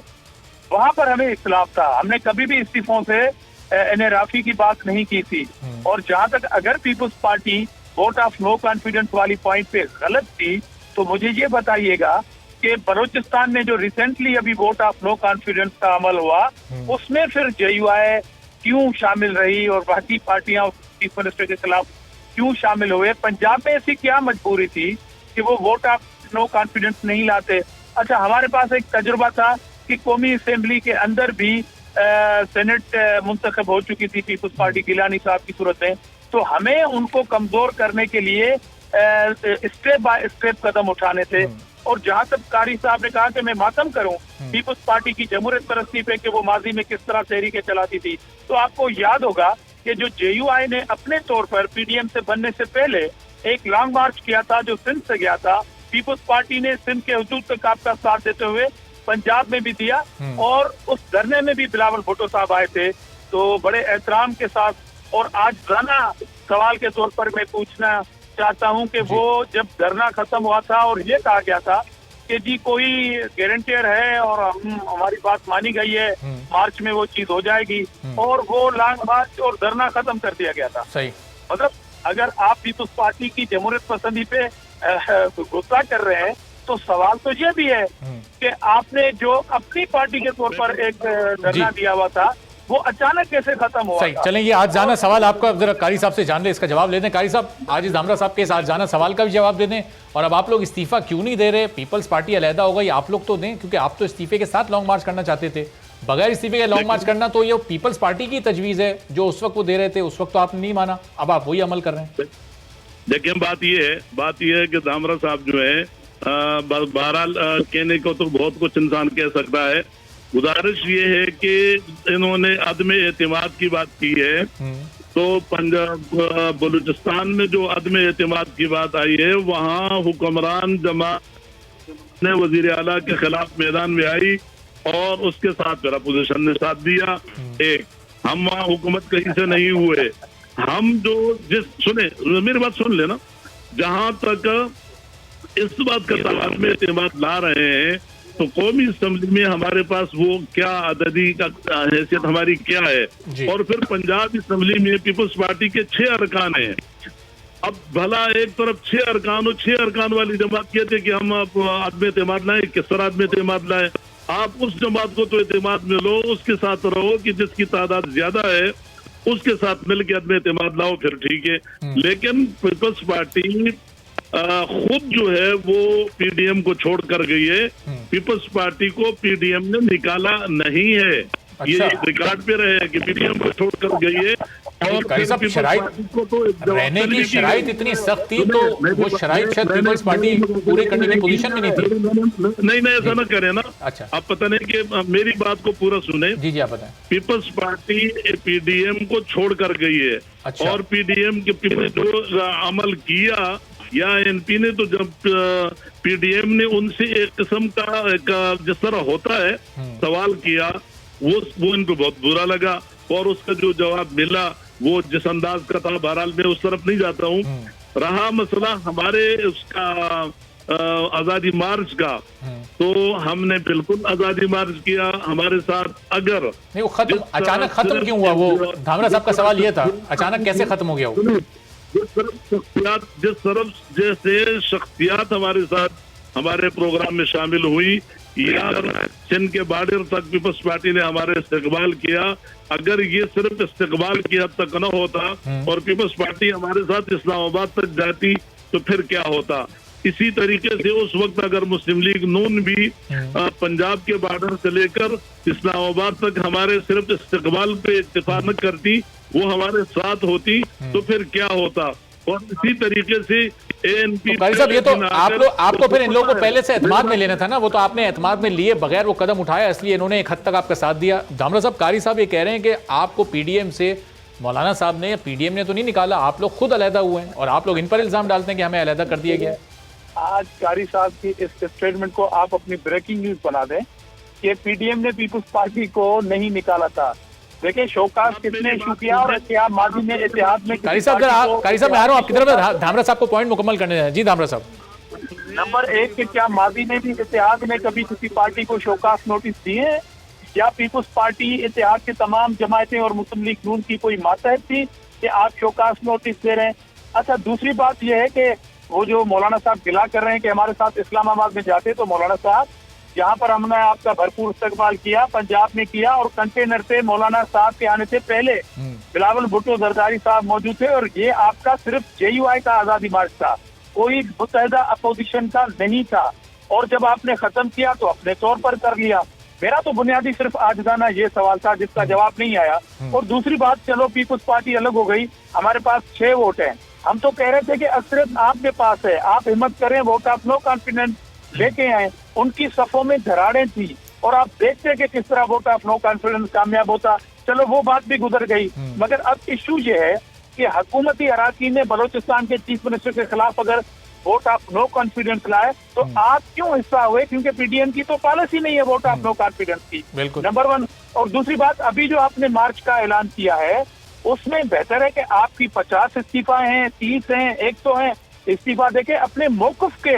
वहां पर हमें इख्तिलाफ था। हमने कभी भी इस्तीफों से इनेराफी की बात नहीं की थी। और जहां तक अगर Peoples Party vote of no confidence वाली पॉइंट पे गलत थी, तो मुझे ये बताइएगा कि बलूचिस्तान में जो रिसेंटली अभी वोट ऑफ नो कॉन्फिडेंस का अमल हुआ, उसमें फिर JUI क्यों शामिल रही और बाकी पार्टियां चीफ मिनिस्टर के खिलाफ क्यों शामिल हुए? पंजाब में ऐसी क्या मजबूरी थी कि वो वोट ऑफ नो कॉन्फिडेंस नहीं लाते? अच्छा, हमारे पास एक तजुर्बा था कि कौमी असेंबली के अंदर भी सेनेट मुंतखब हो चुकी थी पीपल्स पार्टी गिलानी साहब की सूरत में, तो हमें उनको कमजोर करने के लिए स्टेप बाय स्टेप कदम उठाने थे। और जहां तक कारी साहब ने कहा कि मैं मातम करूं पीपल्स पार्टी की जमहूरियत परस्ती पे कि वो माजी में किस तरह तहरीकें चलाती थी, तो आपको याद होगा कि जो JUI ने अपने तौर पर PDM से बनने से पहले एक लॉन्ग मार्च किया था जो सिंध से गया था, पीपल्स पार्टी ने सिंध के हुजूर तक आपका साथ देते हुए पंजाब में भी दिया और उस धरने में भी बिलावल भुट्टो साहब आए थे, तो बड़े एहतराम के साथ। और आज धरना सवाल के तौर पर मैं पूछना चाहता हूं कि वो जब धरना खत्म हुआ था और ये कहा गया था कि जी कोई गारंटियर है और हमारी बात मानी गई है, मार्च में वो चीज हो जाएगी, और वो लॉन्ग मार्च और धरना खत्म कर दिया गया था। सही। मतलब अगर आप पीपल्स पार्टी की जमहूरियत पसंदी पे गुस्सा कर रहे हैं तो सवाल तो ये भी है कि आपने जो अपनी पार्टी के तौर पर एक धरना दिया हुआ था वो अचानक कैसे खत्म हुआ? सही। चलें, ये आज जाना सवाल आपका जरा कारी साहब से जान ले, इसका जवाब ले दें। कारी साहब, आज धामरा साहब के आज जाना सवाल का भी जवाब दे दें, और अब आप लोग इस्तीफा क्यों नहीं दे रहे? पीपल्स पार्टी अलहदा हो गई, आप लोग तो दें, क्योंकि आप तो इस्तीफे के साथ लॉन्ग मार्च करना चाहते थे। बगैर इस्तीफे के लॉन्ग मार्च करना तो ये पीपल्स पार्टी की तजवीज़ है, जो उस वक्त वो दे रहे थे, उस वक्त तो आपने नहीं माना, अब आप वही अमल कर रहे हैं। देखिए, बात ये है कि धामरा साहब जो है बहरहाल कहने को तो बहुत कुछ इंसान कह सकता है। गुजारिश ये है कि इन्होंने अदम एतमाद की बात की है, तो पंजाब बलूचिस्तान में जो अदम एतमाद की बात आई है, वहाँ हुक्मरान जमात ने वजीर आला के खिलाफ मैदान में आई और उसके साथ मेरा पोजीशन ने साथ दिया। एक, हम वहाँ हुकूमत कहीं से नहीं हुए, हम जो सुने, मेरी बात सुन लेना, जहां तक इस बात का सवाल में एतमाद ला रहे हैं तो कौमी असम्बली में हमारे पास वो क्या अददी का हैसियत हमारी क्या है, और फिर पंजाब असम्बली में पीपल्स पार्टी के 6 अरकान हैं। अब भला एक तरफ 6 अरकान और 6 अरकान वाली जमात कहते कि हम आदमी एतमाद लाए, किस तरह आदमी एतमाद लाए? आप उस जमात को तो एतमाद में लो, उसके साथ रहो कि जिसकी तादाद ज्यादा है उसके साथ मिल के आदमी एतमाद लाओ, फिर ठीक है। लेकिन पीपल्स पार्टी खुद जो है वो PDM को छोड़ कर गई है। पीपल्स पार्टी को PDM ने निकाला नहीं है। अच्छा। ये रिकॉर्ड पे रहे कि PDM को छोड़ कर गई है, और रहने की शराइत इतनी सख्त थी तो वो शराइत शायद पीपल्स पार्टी पूरे करने की पोजीशन में नहीं थी। नहीं, ऐसा ना करे ना। अच्छा, आप पता नहीं कि मेरी बात को पूरा सुने। जी, आप बताएं। पीपल्स पार्टी PDM को छोड़ कर गई है। अच्छा। और PDM के जो अमल किया या NP ने, तो जब PDM ने उनसे एक किस्म का जिस तरह होता है सवाल किया, वो इनको बहुत बुरा लगा, और उसका जो जवाब मिला वो जिस अंदाज का था, बहरहाल मैं उस तरफ नहीं जाता हूँ। रहा मसला हमारे उसका आजादी मार्च का, तो हमने बिल्कुल आजादी मार्च किया। हमारे साथ अगर नहीं, वो खत्म अचानक खत्म क्यों हुआ? वो धामरा साहब का सवाल ये था, अचानक कैसे खत्म हो गया वो? जिस तरफ जैसे शख्सियात हमारे साथ हमारे प्रोग्राम में शामिल हुई, या सिंध के बॉर्डर तक पीपल्स पार्टी ने हमारे इस्तेकबाल किया, अगर ये सिर्फ इस्तेकबाल की हद तक न होता और पीपल्स पार्टी हमारे साथ इस्लामाबाद तक जाती तो फिर क्या होता? इसी तरीके से उस वक्त अगर मुस्लिम लीग नून भी पंजाब के बॉर्डर से लेकर इस्लामाबाद तक हमारे सिर्फ इस्तेकबाल पे इत्तेफाक न करती, वो हमारे साथ होती, तो फिर क्या होता? और इसी तरीके से ANP साहब, ये तो आपको फिर इन लोगों को पहले से एतमाद में लेना था ना, वो तो आपने एतमाद में लिए बगैर वो कदम उठाया, इसलिए इन्होंने एक हद तक आपका साथ दिया। धामरा साहब, कारी साहब ये कह रहे हैं कि आपको PDM से मौलाना साहब ने या PDM ने तो नहीं निकाला, आप लोग खुद अलहदा हुए हैं, और आप लोग इन पर इल्जाम डालते हैं कि हमें अलहदा कर दिया गया है। आज कारी साहब की इस स्टेटमेंट को आप अपनी ब्रेकिंग न्यूज बना दें कि PDM ने पीपल्स पार्टी को नहीं निकाला था। देखिए, शोकास किसने इशू किया और क्या माजी में इतिहाद में? कारी साहब मैं आ रहा हूँ आपकी तरफ, धामरा साहब को पॉइंट मुकम्मल करने दें। जी धामरा साहब। नंबर 1 कि क्या माजी में भी इतिहाद में कभी किसी पार्टी को शोकास नोटिस दिए हैं, या पीपल्स पार्टी इतिहाद के तमाम जमायतें और मुस्लिम लीग नून की कोई मातहत थी कि आप शोकास नोटिस दे रहे हैं? अच्छा, दूसरी बात यह है कि वो जो मौलाना साहब गिला कर रहे हैं कि हमारे साथ इस्लामाबाद में जाते, तो मौलाना साहब जहाँ पर हमने आपका भरपूर इस्तकबाल किया, पंजाब में किया, और कंटेनर पे मौलाना साहब के आने से पहले बिलावल भुट्टो जरदारी साहब मौजूद थे, और ये आपका सिर्फ JUI का आजादी मार्च था, कोई मुत्तहिदा अपोजिशन का नहीं था। और जब आपने खत्म किया तो अपने तौर पर कर लिया। मेरा तो बुनियादी सिर्फ आजदाना ये सवाल था जिसका जवाब नहीं आया। और दूसरी बात, चलो पीपुल्स पार्टी अलग हो गई, हमारे पास 6 वोट हैं। हम तो कह रहे थे कि अक्सरियत आपके पास है, आप हिम्मत करें, वोट ऑफ नो कॉन्फिडेंस लेके आए। उनकी सफों में धराड़ें थी, और आप देखते कि किस तरह वोट ऑफ नो कॉन्फिडेंस कामयाब होता। चलो वो बात भी गुजर गई, मगर अब इशू ये है कि हुकूमती अराकीन ने बलोचिस्तान के चीफ मिनिस्टर के खिलाफ अगर वोट ऑफ नो कॉन्फिडेंस लाए तो आप क्यों हिस्सा हुए? क्योंकि PDM की तो पॉलिसी नहीं है वोट ऑफ नो कॉन्फिडेंस की, नंबर 1। और दूसरी बात, अभी जो आपने मार्च का ऐलान किया है उसमें बेहतर है कि आपकी 50 इस्तीफा हैं, 30 हैं, 100 हैं, इस्तीफा देके अपने मौकफ के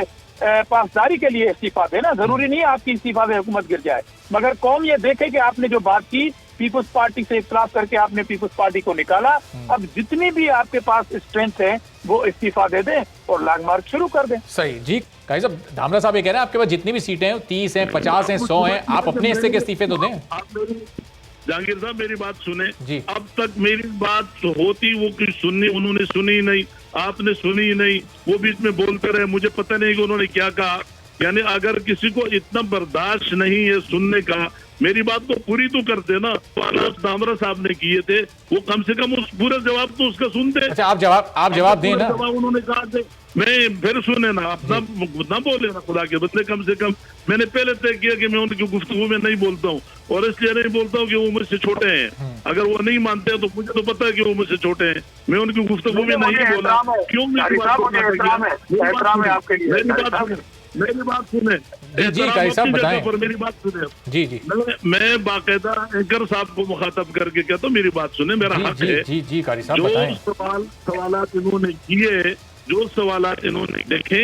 पासदारी के लिए इस्तीफा देना। जरूरी नहीं है आपकी इस्तीफा से हुकूमत गिर जाए, मगर कौम ये देखे कि आपने जो बात की, पीपुल्स पार्टी से इख्तिलाफ करके आपने पीपुल्स पार्टी को निकाला। अब जितनी भी आपके पास स्ट्रेंथ है वो इस्तीफा दे दें और लॉन्ग मार्च शुरू कर दें। सही जी। काजी साहब, धामरा साहब ये कह रहे हैं आपके पास जितनी भी सीटें हैं, 30 हैं, 50 हैं, 100 हैं, आप अपने हिस्से के इस्तीफे तो दें। जहांगीर साहब मेरी बात सुने जी। अब तक मेरी बात होती वो कुछ सुननी, उन्होंने सुनी नहीं, आपने सुनी नहीं, वो बीच में बोलते रहे, मुझे पता नहीं कि उन्होंने क्या कहा। यानी अगर किसी को इतना बर्दाश्त नहीं है सुनने का, मेरी बात को पूरी तो करते ना। धामरा साहब ने किए थे, वो कम से कम उस पूरे जवाब तो उसका सुनते। अच्छा, आप जवाब दें ना। उन्होंने कहा थे, मैं फिर सुने ना, आप ना बोले ना, खुदा के बदले कम से कम मैंने पहले तय किया कि मैं उनकी गुफ्तगू में नहीं बोलता हूँ, और इसलिए नहीं बोलता हूँ कि वो मुझसे छोटे हैं। अगर वो नहीं मानते हैं तो मुझे तो पता है कि वो मुझसे छोटे हैं, मैं उनकी गुफ्तगू में नहीं बोला। क्यों मेरी बात सुने जी, पर मेरी बात सुने जी। मैं बाकायदा एंकर साहब को मुखातब करके कहता हूँ मेरी बात सुने, मेरा हक है। जी कारी साहब, जो सवालात इन्होंने किए, जो सवालात इन्होंने देखे,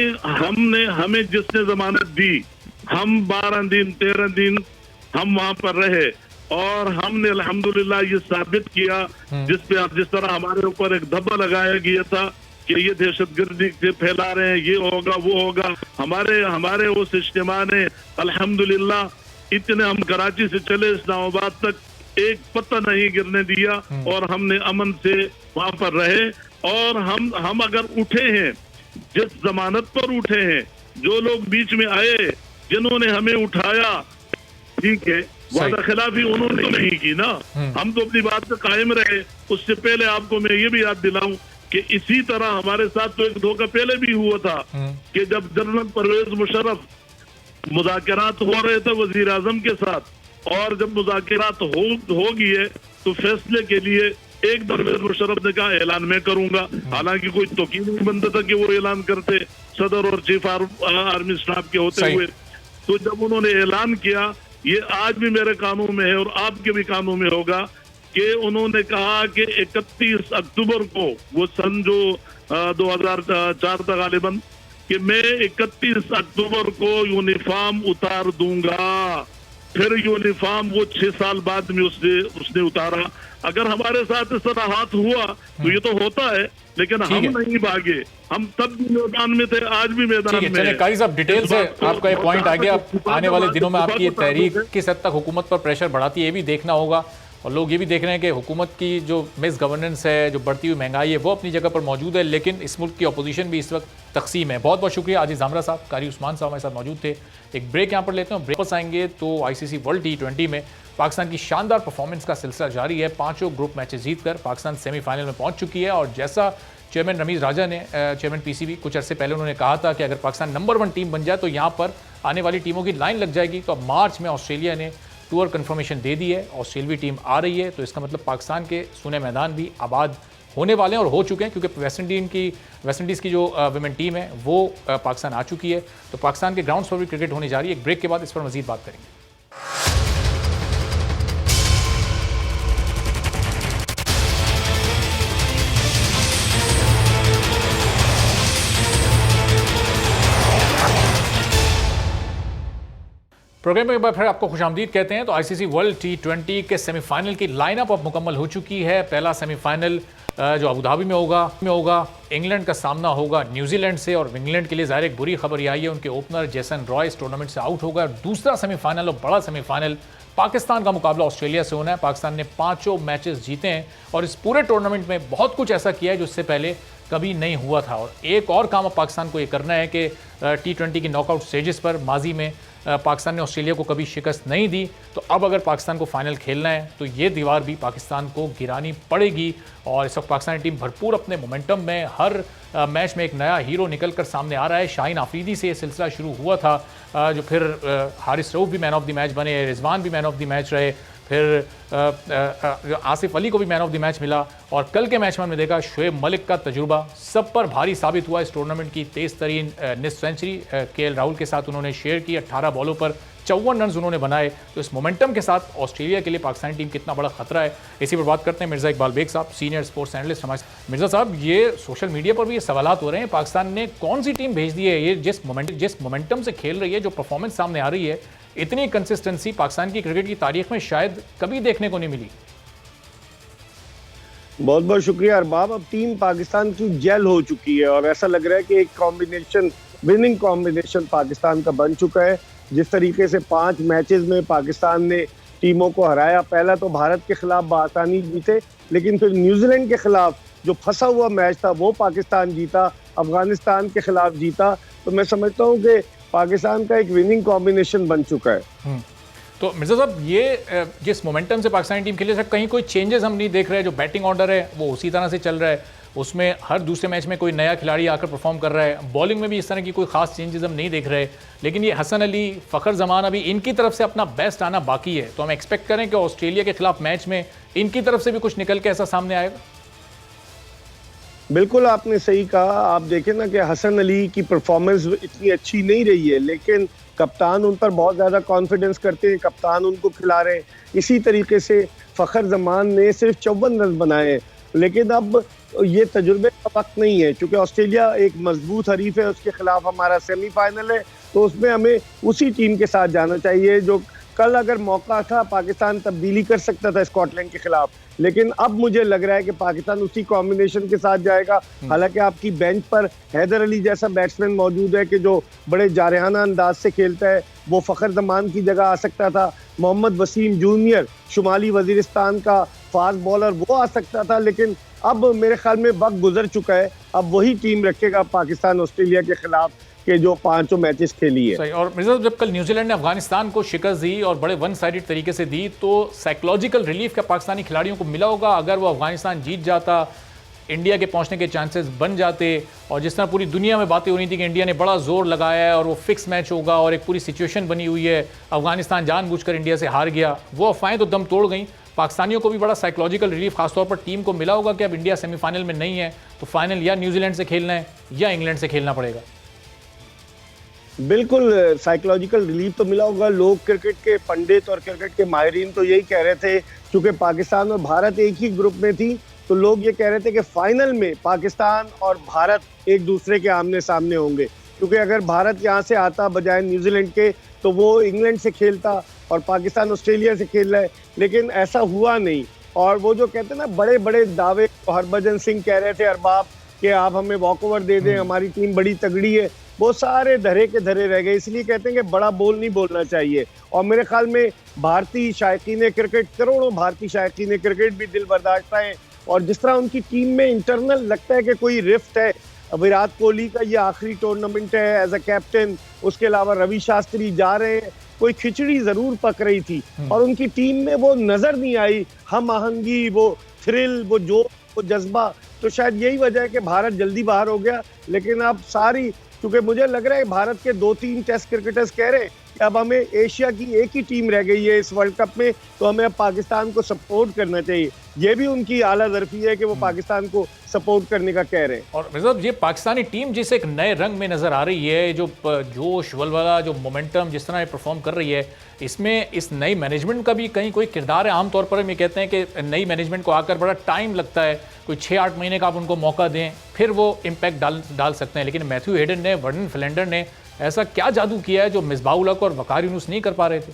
हमें जिसने जमानत दी, हम 12 दिन 13 दिन हम वहां पर रहे, और हमने अल्हम्दुलिल्लाह ये साबित किया, जिस तरह हमारे ऊपर एक धब्बा लगाया गया था कि ये दहशतगर्दी से फैला रहे हैं, ये होगा वो होगा। हमारे उस इज्तिमा ने अल्हम्दुलिल्लाह इतने, हम कराची से चले इस्लामाबाद तक एक पत्ता नहीं गिरने दिया, और हमने अमन से वहां पर रहे। और हम अगर उठे हैं, जिस जमानत पर उठे हैं, जो लोग बीच में आए जिन्होंने हमें उठाया, ठीक है, वादा खिलाफी उन्होंने नहीं की ना, हम तो अपनी बात पे कायम रहे। उससे पहले आपको मैं ये भी याद दिलाऊं कि इसी तरह हमारे साथ तो एक धोखा पहले भी हुआ था कि जब जनरल परवेज मुशर्रफ मुज़ाकरात हो रहे थे वजीर आजम के साथ, और जब मुज़ाकरात हो गई है तो फैसले के लिए एक परवेज मुशर्रफ ने कहा ऐलान मैं करूंगा, हालांकि कोई तोकीद नहीं बनता था कि वो ऐलान करते, सदर और चीफ आर्मी स्टाफ के होते हुए। तो जब उन्होंने ऐलान किया, ये आज भी मेरे कानून में है और आपके भी कानून में होगा, कि उन्होंने कहा कि 31 अक्टूबर को, वो सन जो 2004 था गालिबन, कि मैं 31 अक्टूबर को यूनिफॉर्म उतार दूंगा। फिर यूनिफॉर्म वो 6 साल बाद में उसने उतारा। अगर हमारे साथ इस तरह हाथ हुआ तो ये तो होता है, लेकिन हम नहीं भागे, हम तब भी मैदान में थे, आज भी मैदान में हैं। कारी साहब, डिटेल से आपका ये पॉइंट आ गया। आने वाले दिनों में आपकी ये तहरीक किस हद तक हुकूमत पर प्रेशर बढ़ाती है, ये भी देखना होगा। और लोग ये भी देख रहे हैं कि हुकूमत की जो मिस गवर्नेंस है, जो बढ़ती हुई महंगाई है, वो अपनी जगह पर मौजूद है, लेकिन इस मुल्क की अपोजिशन भी इस वक्त तकसीम है। बहुत बहुत शुक्रिया। आजिज़ धामरा साहब, कारी उस्मान साहब हमारे साथ मौजूद थे। एक ब्रेक यहाँ पर लेते हैं, ब्रेक पर आएंगे तो ICC वर्ल्ड T20 में पाकिस्तान की शानदार परफॉर्मेंस का सिलसिला जारी है। 5 ग्रुप मैचेस जीतकर पाकिस्तान सेमीफाइनल में पहुंच चुकी है। और जैसा चेयरमैन रमीज़ राजा ने, चेयरमैन PCB, कुछ अर्से पहले उन्होंने कहा था कि अगर पाकिस्तान नंबर 1 टीम बन जाए तो यहाँ पर आने वाली टीमों की लाइन लग जाएगी। तो अब मार्च में ऑस्ट्रेलिया ने टूर कन्फर्मेशन दे दी है, ऑस्ट्रेलियाई टीम आ रही है, तो इसका मतलब पाकिस्तान के सूने मैदान भी आबाद होने वाले हैं और हो चुके हैं, क्योंकि वेस्ट इंडीज़ की जो विमेन टीम है वो पाकिस्तान आ चुकी है। तो पाकिस्तान के ग्राउंड्स पर भी क्रिकेट होने जा रही है। एक ब्रेक के बाद इस पर मजीद बात करेंगे। प्रोग्राम में एक बार फिर आपको खुशामदीद कहते हैं। तो आईसीसी वर्ल्ड T20 के सेमीफाइनल की लाइनअप अब मुकम्मल हो चुकी है। पहला सेमीफाइनल जो अबू धाबी में होगा इंग्लैंड का सामना होगा न्यूजीलैंड से, और इंग्लैंड के लिए ज़ाहिर एक बुरी खबर आई है, उनके ओपनर जेसन रॉय इस टूर्नामेंट से आउट होगा। दूसरा सेमीफाइनल और बड़ा सेमीफाइनल पाकिस्तान का मुकाबला ऑस्ट्रेलिया से होना है। पाकिस्तान ने 5 मैचेस जीते हैं और इस पूरे टूर्नामेंट में बहुत कुछ ऐसा किया है जो इससे पहले कभी नहीं हुआ था। और एक और काम अब पाकिस्तान को ये करना है कि T20 की नॉकआउट स्टेजेस पर माजी में पाकिस्तान ने ऑस्ट्रेलिया को कभी शिकस्त नहीं दी, तो अब अगर पाकिस्तान को फाइनल खेलना है तो ये दीवार भी पाकिस्तान को गिरानी पड़ेगी। और इस वक्त पाकिस्तानी टीम भरपूर अपने मोमेंटम में, हर मैच में एक नया हीरो निकल कर सामने आ रहा है। शाहीन आफरीदी से ये सिलसिला शुरू हुआ था, जो फिर हारिस रऊफ भी मैन ऑफ द मैच बने, रिजवान भी मैन ऑफ द मैच रहे, फिर आसिफ अली को भी मैन ऑफ द मैच मिला। और कल के मैच में हमने देखा शोएब मलिक का तजुर्बा सब पर भारी साबित हुआ। इस टूर्नामेंट की तेज़ तरीन निस्फ सेंचुरी KL राहुल के साथ उन्होंने शेयर की, 18 बॉलों पर 54 रन उन्होंने बनाए। तो इस मोमेंटम के साथ ऑस्ट्रेलिया के लिए पाकिस्तानी टीम कितना बड़ा खतरा है, इसी पर बात करते हैं। मिर्ज़ा इकबाल बेग साहब, सीनियर स्पोर्ट्स एनालिस्ट हमारे। मिर्ज़ा साहब, ये सोशल मीडिया पर भी ये सवालात हो रहे हैं, पाकिस्तान ने कौन सी टीम भेज दी है? ये जिस मोमेंटम से खेल रही है, जो परफॉर्मेंस सामने आ रही है, इतनी कंसिस्टेंसी पाकिस्तान की क्रिकेट की तारीख में शायद कभी देखने को नहीं मिली। बहुत बहुत शुक्रिया अरबाब। अब टीम पाकिस्तान की जेल हो चुकी है और ऐसा लग रहा है कि एक कॉम्बिनेशन, विनिंग कॉम्बिनेशन पाकिस्तान का बन चुका है। जिस तरीके से 5 मैचेस में पाकिस्तान ने टीमों को हराया, पहला तो भारत के खिलाफ बआसानी जीते, लेकिन फिर न्यूजीलैंड के खिलाफ जो फंसा हुआ मैच था वो पाकिस्तान जीता, अफगानिस्तान के खिलाफ जीता। तो मैं समझता हूँ कि पाकिस्तान का एक विनिंग कॉम्बिनेशन बन चुका है। तो मिर्ज़ा साहब, ये जिस मोमेंटम से पाकिस्तानी टीम खेले, कहीं कोई चेंजेस हम नहीं देख रहे। जो बैटिंग ऑर्डर है वो उसी तरह से चल रहा है, उसमें हर दूसरे मैच में कोई नया खिलाड़ी आकर परफॉर्म कर रहा है। बॉलिंग में भी इस तरह की कोई खास चेंजेस हम नहीं देख रहे। लेकिन ये हसन अली, फ़खर जमान, अभी इनकी तरफ से अपना बेस्ट आना बाकी है। तो हम एक्सपेक्ट करें कि ऑस्ट्रेलिया के खिलाफ मैच में इनकी तरफ से भी कुछ निकल के ऐसा सामने आएगा। बिल्कुल आपने सही कहा। आप देखें ना कि हसन अली की परफॉर्मेंस इतनी अच्छी नहीं रही है, लेकिन कप्तान उन पर बहुत ज़्यादा कॉन्फिडेंस करते हैं, कप्तान उनको खिला रहे हैं। इसी तरीके से फ़खर जमान ने सिर्फ 54 रन बनाए, लेकिन अब ये तजुर्बे का वक्त नहीं है, क्योंकि ऑस्ट्रेलिया एक मजबूत हरीफ है, उसके खिलाफ हमारा सेमीफाइनल है। तो उसमें हमें उसी टीम के साथ जाना चाहिए जो कल अगर मौका था पाकिस्तान तब्दीली कर सकता था स्कॉटलैंड के खिलाफ, लेकिन अब मुझे लग रहा है कि पाकिस्तान उसी कॉम्बिनेशन के साथ जाएगा। हालांकि आपकी बेंच पर हैदर अली जैसा बैट्समैन मौजूद है कि जो बड़े जारहाना अंदाज से खेलता है, वो फ़खर जमान की जगह आ सकता था। मोहम्मद वसीम जूनियर शुमाली वजीरिस्तान का फास्ट बॉलर, वो आ सकता था, लेकिन अब मेरे ख्याल में वक्त गुजर चुका है। अब वही टीम रखेगा पाकिस्तान ऑस्ट्रेलिया के खिलाफ के जो 5 मैचेस खेली है। सही। और मिर्ज़ा, जब कल न्यूजीलैंड ने अफगानिस्तान को शिकस्त दी और बड़े वन साइडेड तरीके से दी, तो साइकोलॉजिकल रिलीफ का पाकिस्तानी खिलाड़ियों को मिला होगा। अगर वो अफगानिस्तान जीत जाता, इंडिया के पहुंचने के चांसेस बन जाते, और जिस तरह पूरी दुनिया में बातें हो रही थी कि इंडिया ने बड़ा जोर लगाया है और वो फिक्स मैच होगा और एक पूरी सिचुएशन बनी हुई है, अफगानिस्तान जानबूझकर इंडिया से हार गया, वो अफवाहें तो दम तोड़ गई। पाकिस्तानियों को भी बड़ा साइकोलॉजिकल रिलीफ खासतौर पर टीम को मिला होगा कि अब इंडिया सेमीफाइनल में नहीं है, तो फाइनल या न्यूजीलैंड से खेलना है या इंग्लैंड से खेलना पड़ेगा। बिल्कुल साइकोलॉजिकल रिलीफ तो मिला होगा। लोग, क्रिकेट के पंडित और क्रिकेट के माहिरीन तो यही कह रहे थे, क्योंकि पाकिस्तान और भारत एक ही ग्रुप में थी, तो लोग ये कह रहे थे कि फाइनल में पाकिस्तान और भारत एक दूसरे के आमने सामने होंगे, क्योंकि अगर भारत यहाँ से आता बजाय न्यूजीलैंड के तो वो इंग्लैंड से खेलता और पाकिस्तान ऑस्ट्रेलिया से खेल रहा है, लेकिन ऐसा हुआ नहीं। और वो जो कहते हैं ना बड़े बड़े दावे, तो हरभजन सिंह कह रहे थे अरबाब कि आप हमें वॉकओवर दे दें, हमारी टीम बड़ी तगड़ी है, वो सारे धरे के धरे रह गए। इसलिए कहते हैं कि बड़ा बोल नहीं बोलना चाहिए। और मेरे ख्याल में भारतीय शायकीन क्रिकेट, करोड़ों भारतीय शायकीन क्रिकेट भी दिल बर्दाश्त है, और जिस तरह उनकी टीम में इंटरनल लगता है कि कोई रिफ्ट है। विराट कोहली का ये आखिरी टूर्नामेंट है एज अ कैप्टन, उसके अलावा रवि शास्त्री जा रहे हैं, कोई खिचड़ी जरूर पक रही थी और उनकी टीम में वो नजर नहीं आई, हम आहंगी, वो थ्रिल, वो जोश, वो जज्बा। तो शायद यही वजह है कि भारत जल्दी बाहर हो गया। लेकिन अब सारी, क्योंकि मुझे लग रहा है भारत के 2-3 टेस्ट क्रिकेटर्स कह रहे हैं कि अब हमें एशिया की एक ही टीम रह गई है इस वर्ल्ड कप में, तो हमें अब पाकिस्तान को सपोर्ट करना चाहिए। ये भी उनकी आला ज़र्फी है कि वो पाकिस्तान को सपोर्ट करने का कह रहे हैं। और मतलब ये पाकिस्तानी टीम जिस एक नए रंग में नज़र आ रही है, जो जोश, वलवला, जो मोमेंटम जिस तरह परफॉर्म कर रही है, इसमें इस नई मैनेजमेंट का भी कहीं कोई किरदार है। आमतौर पर हम ये कहते हैं कि नई मैनेजमेंट को आकर बड़ा टाइम लगता है, कोई 6-8 महीने का आप उनको मौका दें, फिर वो इम्पैक्ट डाल सकते हैं। लेकिन मैथ्यू हेडन ने, वर्डन फिलेंडर ने ऐसा क्या जादू किया है जो मिसबाह उल हक और वकार यूनुस नहीं कर पा रहे थे?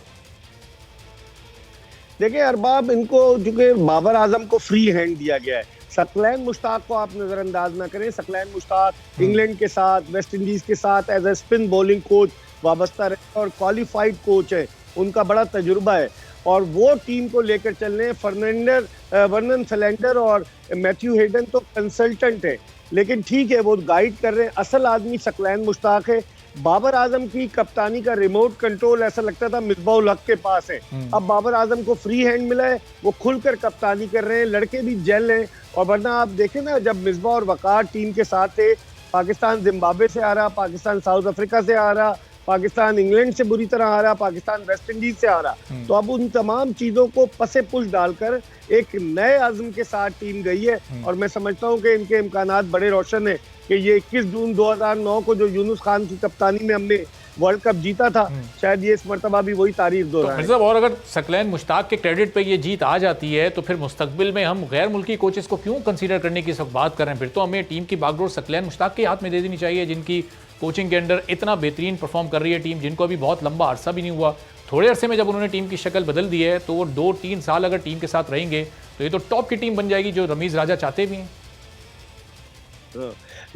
देखिए अरबाब, इनको चूंकि बाबर आजम को फ्री हैंड दिया गया है, सकलैन मुश्ताक को आप नजरअंदाज ना करें। सकलैन मुश्ताक इंग्लैंड के साथ, वेस्ट इंडीज के साथ as a spin bowling coach वाबस्ता रहे और क्वालिफाइड कोच है, उनका बड़ा तजुर्बा है और वो टीम को लेकर चल रहे हैं। वर्नन फिलेंडर और मैथ्यू हेडन तो कंसल्टेंट है, लेकिन ठीक है वो गाइड कर रहे हैं। असल आदमी सकलैन मुश्ताक है। बाबर आजम की कप्तानी का रिमोट कंट्रोल ऐसा लगता था मिसबाह उल हक के पास है। अब बाबर आजम को फ्री हैंड मिला है, वो खुलकर कप्तानी कर रहे हैं, लड़के भी जेल हैं। और वरना आप देखें ना, जब मिसबाह और वकार टीम के साथ थे, पाकिस्तान जिम्बाब्वे से आ रहा, पाकिस्तान साउथ अफ्रीका से आ रहा, पाकिस्तान इंग्लैंड से बुरी तरह आ रहा, पाकिस्तान वेस्ट इंडीज से आ रहा। तो अब उन तमाम चीजों को पसे पुश डालकर एक नए आज़म के साथ टीम गई है और मैं समझता हूं कि इनके इम्कानात बड़े रोशन है कि ये 21 जून 2009 को जो यूनुस खान की कप्तानी में हमने वर्ल्ड कप जीता था, शायद ये इस मरतबा भी वही तारीख दोहराए। तो और अगर सकलैन मुश्ताक के क्रेडिट पे ये जीत आ जाती है तो फिर मुस्तकबिल में हम गैर मुल्की कोचेस को क्यों कंसीडर करने की सब बात कर रहे हैं? फिर तो हमें टीम की बागडोर सकलैन मुश्ताक के हाथ में दे देनी चाहिए, जिनकी कोचिंग के अंडर इतना बेहतरीन परफॉर्म कर रही है टीम, जिनको अभी बहुत लंबा अरसा भी नहीं हुआ। थोड़े अरसे में जब उन्होंने टीम की शक्ल बदल दी है तो वो 2-3 साल अगर टीम के साथ रहेंगे तो ये तो टॉप की टीम बन जाएगी, जो रमीज राजा चाहते भी हैं।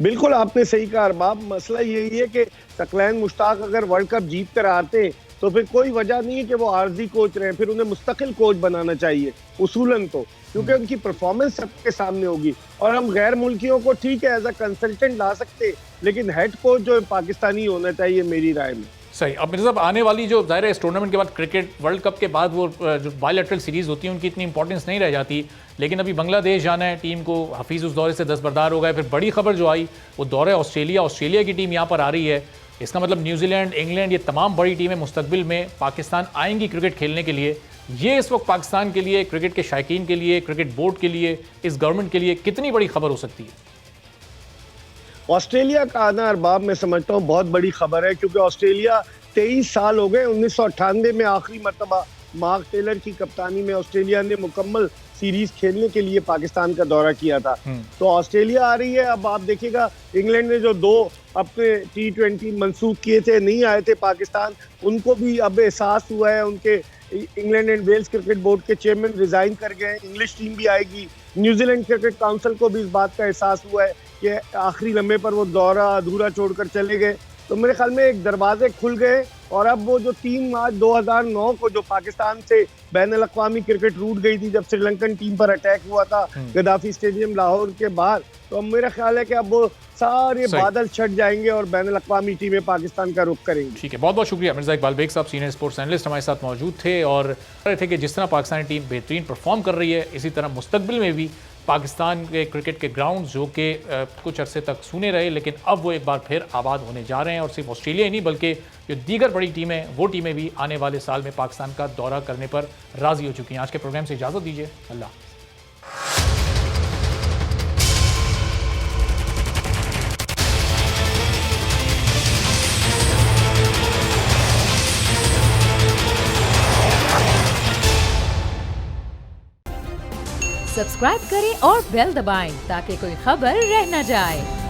बिल्कुल आपने सही कहा अरबाब। मसला यही है कि सकलैन मुश्ताक अगर वर्ल्ड कप जीत कर आते तो फिर कोई वजह नहीं है कि वो आर्जी कोच रहे, फिर उन्हें मुस्तकिल कोच बनाना चाहिए उसूलन तो, क्योंकि उनकी परफॉर्मेंस सबके सामने होगी। और हम गैर मुल्कियों को ठीक है एज अ कंसल्टेंट ला सकते, लेकिन हेड कोच जो पाकिस्तानी होना चाहिए मेरी राय में। सही। अब मिर्जा साहब, आने वाली जो ज़ाहिर है इस टूर्नामेंट के बाद क्रिकेट वर्ल्ड कप के बाद वो जो बायलैटरल सीरीज़ होती है उनकी इतनी इंपॉर्टेंस नहीं रह जाती, लेकिन अभी बांग्लादेश जाना है टीम को, हफीज़ उस दौरे से दस्तबरदार हो गए। फिर बड़ी खबर जो आई वो दौरे ऑस्ट्रेलिया की टीम यहाँ पर आ रही है। इसका मतलब न्यूजीलैंड, इंग्लैंड, ये तमाम बड़ी टीमें मुस्तकबिल में पाकिस्तान आएंगी क्रिकेट खेलने के लिए। ये इस वक्त पाकिस्तान के लिए, क्रिकेट के शायकीन के लिए, क्रिकेट बोर्ड के लिए, इस गवर्नमेंट के लिए कितनी बड़ी खबर हो सकती है? ऑस्ट्रेलिया का आना अरबाब मैं समझता हूँ बहुत बड़ी खबर है, क्योंकि ऑस्ट्रेलिया 23 साल हो गए। 1998 में आखिरी मरतबा मार्क टेलर की कप्तानी में ऑस्ट्रेलिया ने मुकम्मल सीरीज खेलने के लिए पाकिस्तान का दौरा किया था। तो ऑस्ट्रेलिया आ रही है। अब आप देखिएगा, इंग्लैंड ने जो 2 अपने T20 मंसूख किए थे, नहीं आए थे पाकिस्तान, उनको भी अब एहसास हुआ है। उनके England and Wales cricket board के चेयरमैन रिजाइन कर गए, इंग्लिश टीम भी आएगी। न्यूजीलैंड क्रिकेट काउंसिल को भी इस बात का एहसास हुआ है कि आखिरी लम्हे पर वो दौरा अधूरा छोड़कर चले गए। तो मेरे ख्याल में एक दरवाजे खुल गए और अब वो जो 3 मार्च 2009 को जो पाकिस्तान से बैनुल अक़वामी क्रिकेट रूट गई थी, जब श्रीलंकन टीम पर अटैक हुआ था गद्दाफी स्टेडियम लाहौर के बाहर, तो अब मेरा ख्याल है कि अब वो सारे बादल छट जाएंगे और बैनुल अक़वामी टीमें पाकिस्तान का रुख करेंगी। ठीक है, बहुत बहुत शुक्रिया। मिर्जा इकबाल बेग साहब, सीनियर स्पोर्ट्स एनालिस्ट, हमारे साथ मौजूद थे और कह रहे थे कि जिस तरह पाकिस्तानी टीम बेहतरीन परफॉर्म कर रही है, इसी तरह मुस्तकबिल में भी पाकिस्तान के क्रिकेट के ग्राउंड जो कि कुछ अरसे तक सूने रहे, लेकिन अब वो एक बार फिर आबाद होने जा रहे हैं। और सिर्फ ऑस्ट्रेलिया ही नहीं बल्कि जो दीगर बड़ी टीमें, वो टीमें भी आने वाले साल में पाकिस्तान का दौरा करने पर राजी हो चुकी हैं। आज के प्रोग्राम से इजाज़त दीजिए, अल्लाह। सब्सक्राइब करें और बेल दबाएं ताकि कोई खबर रह न जाए।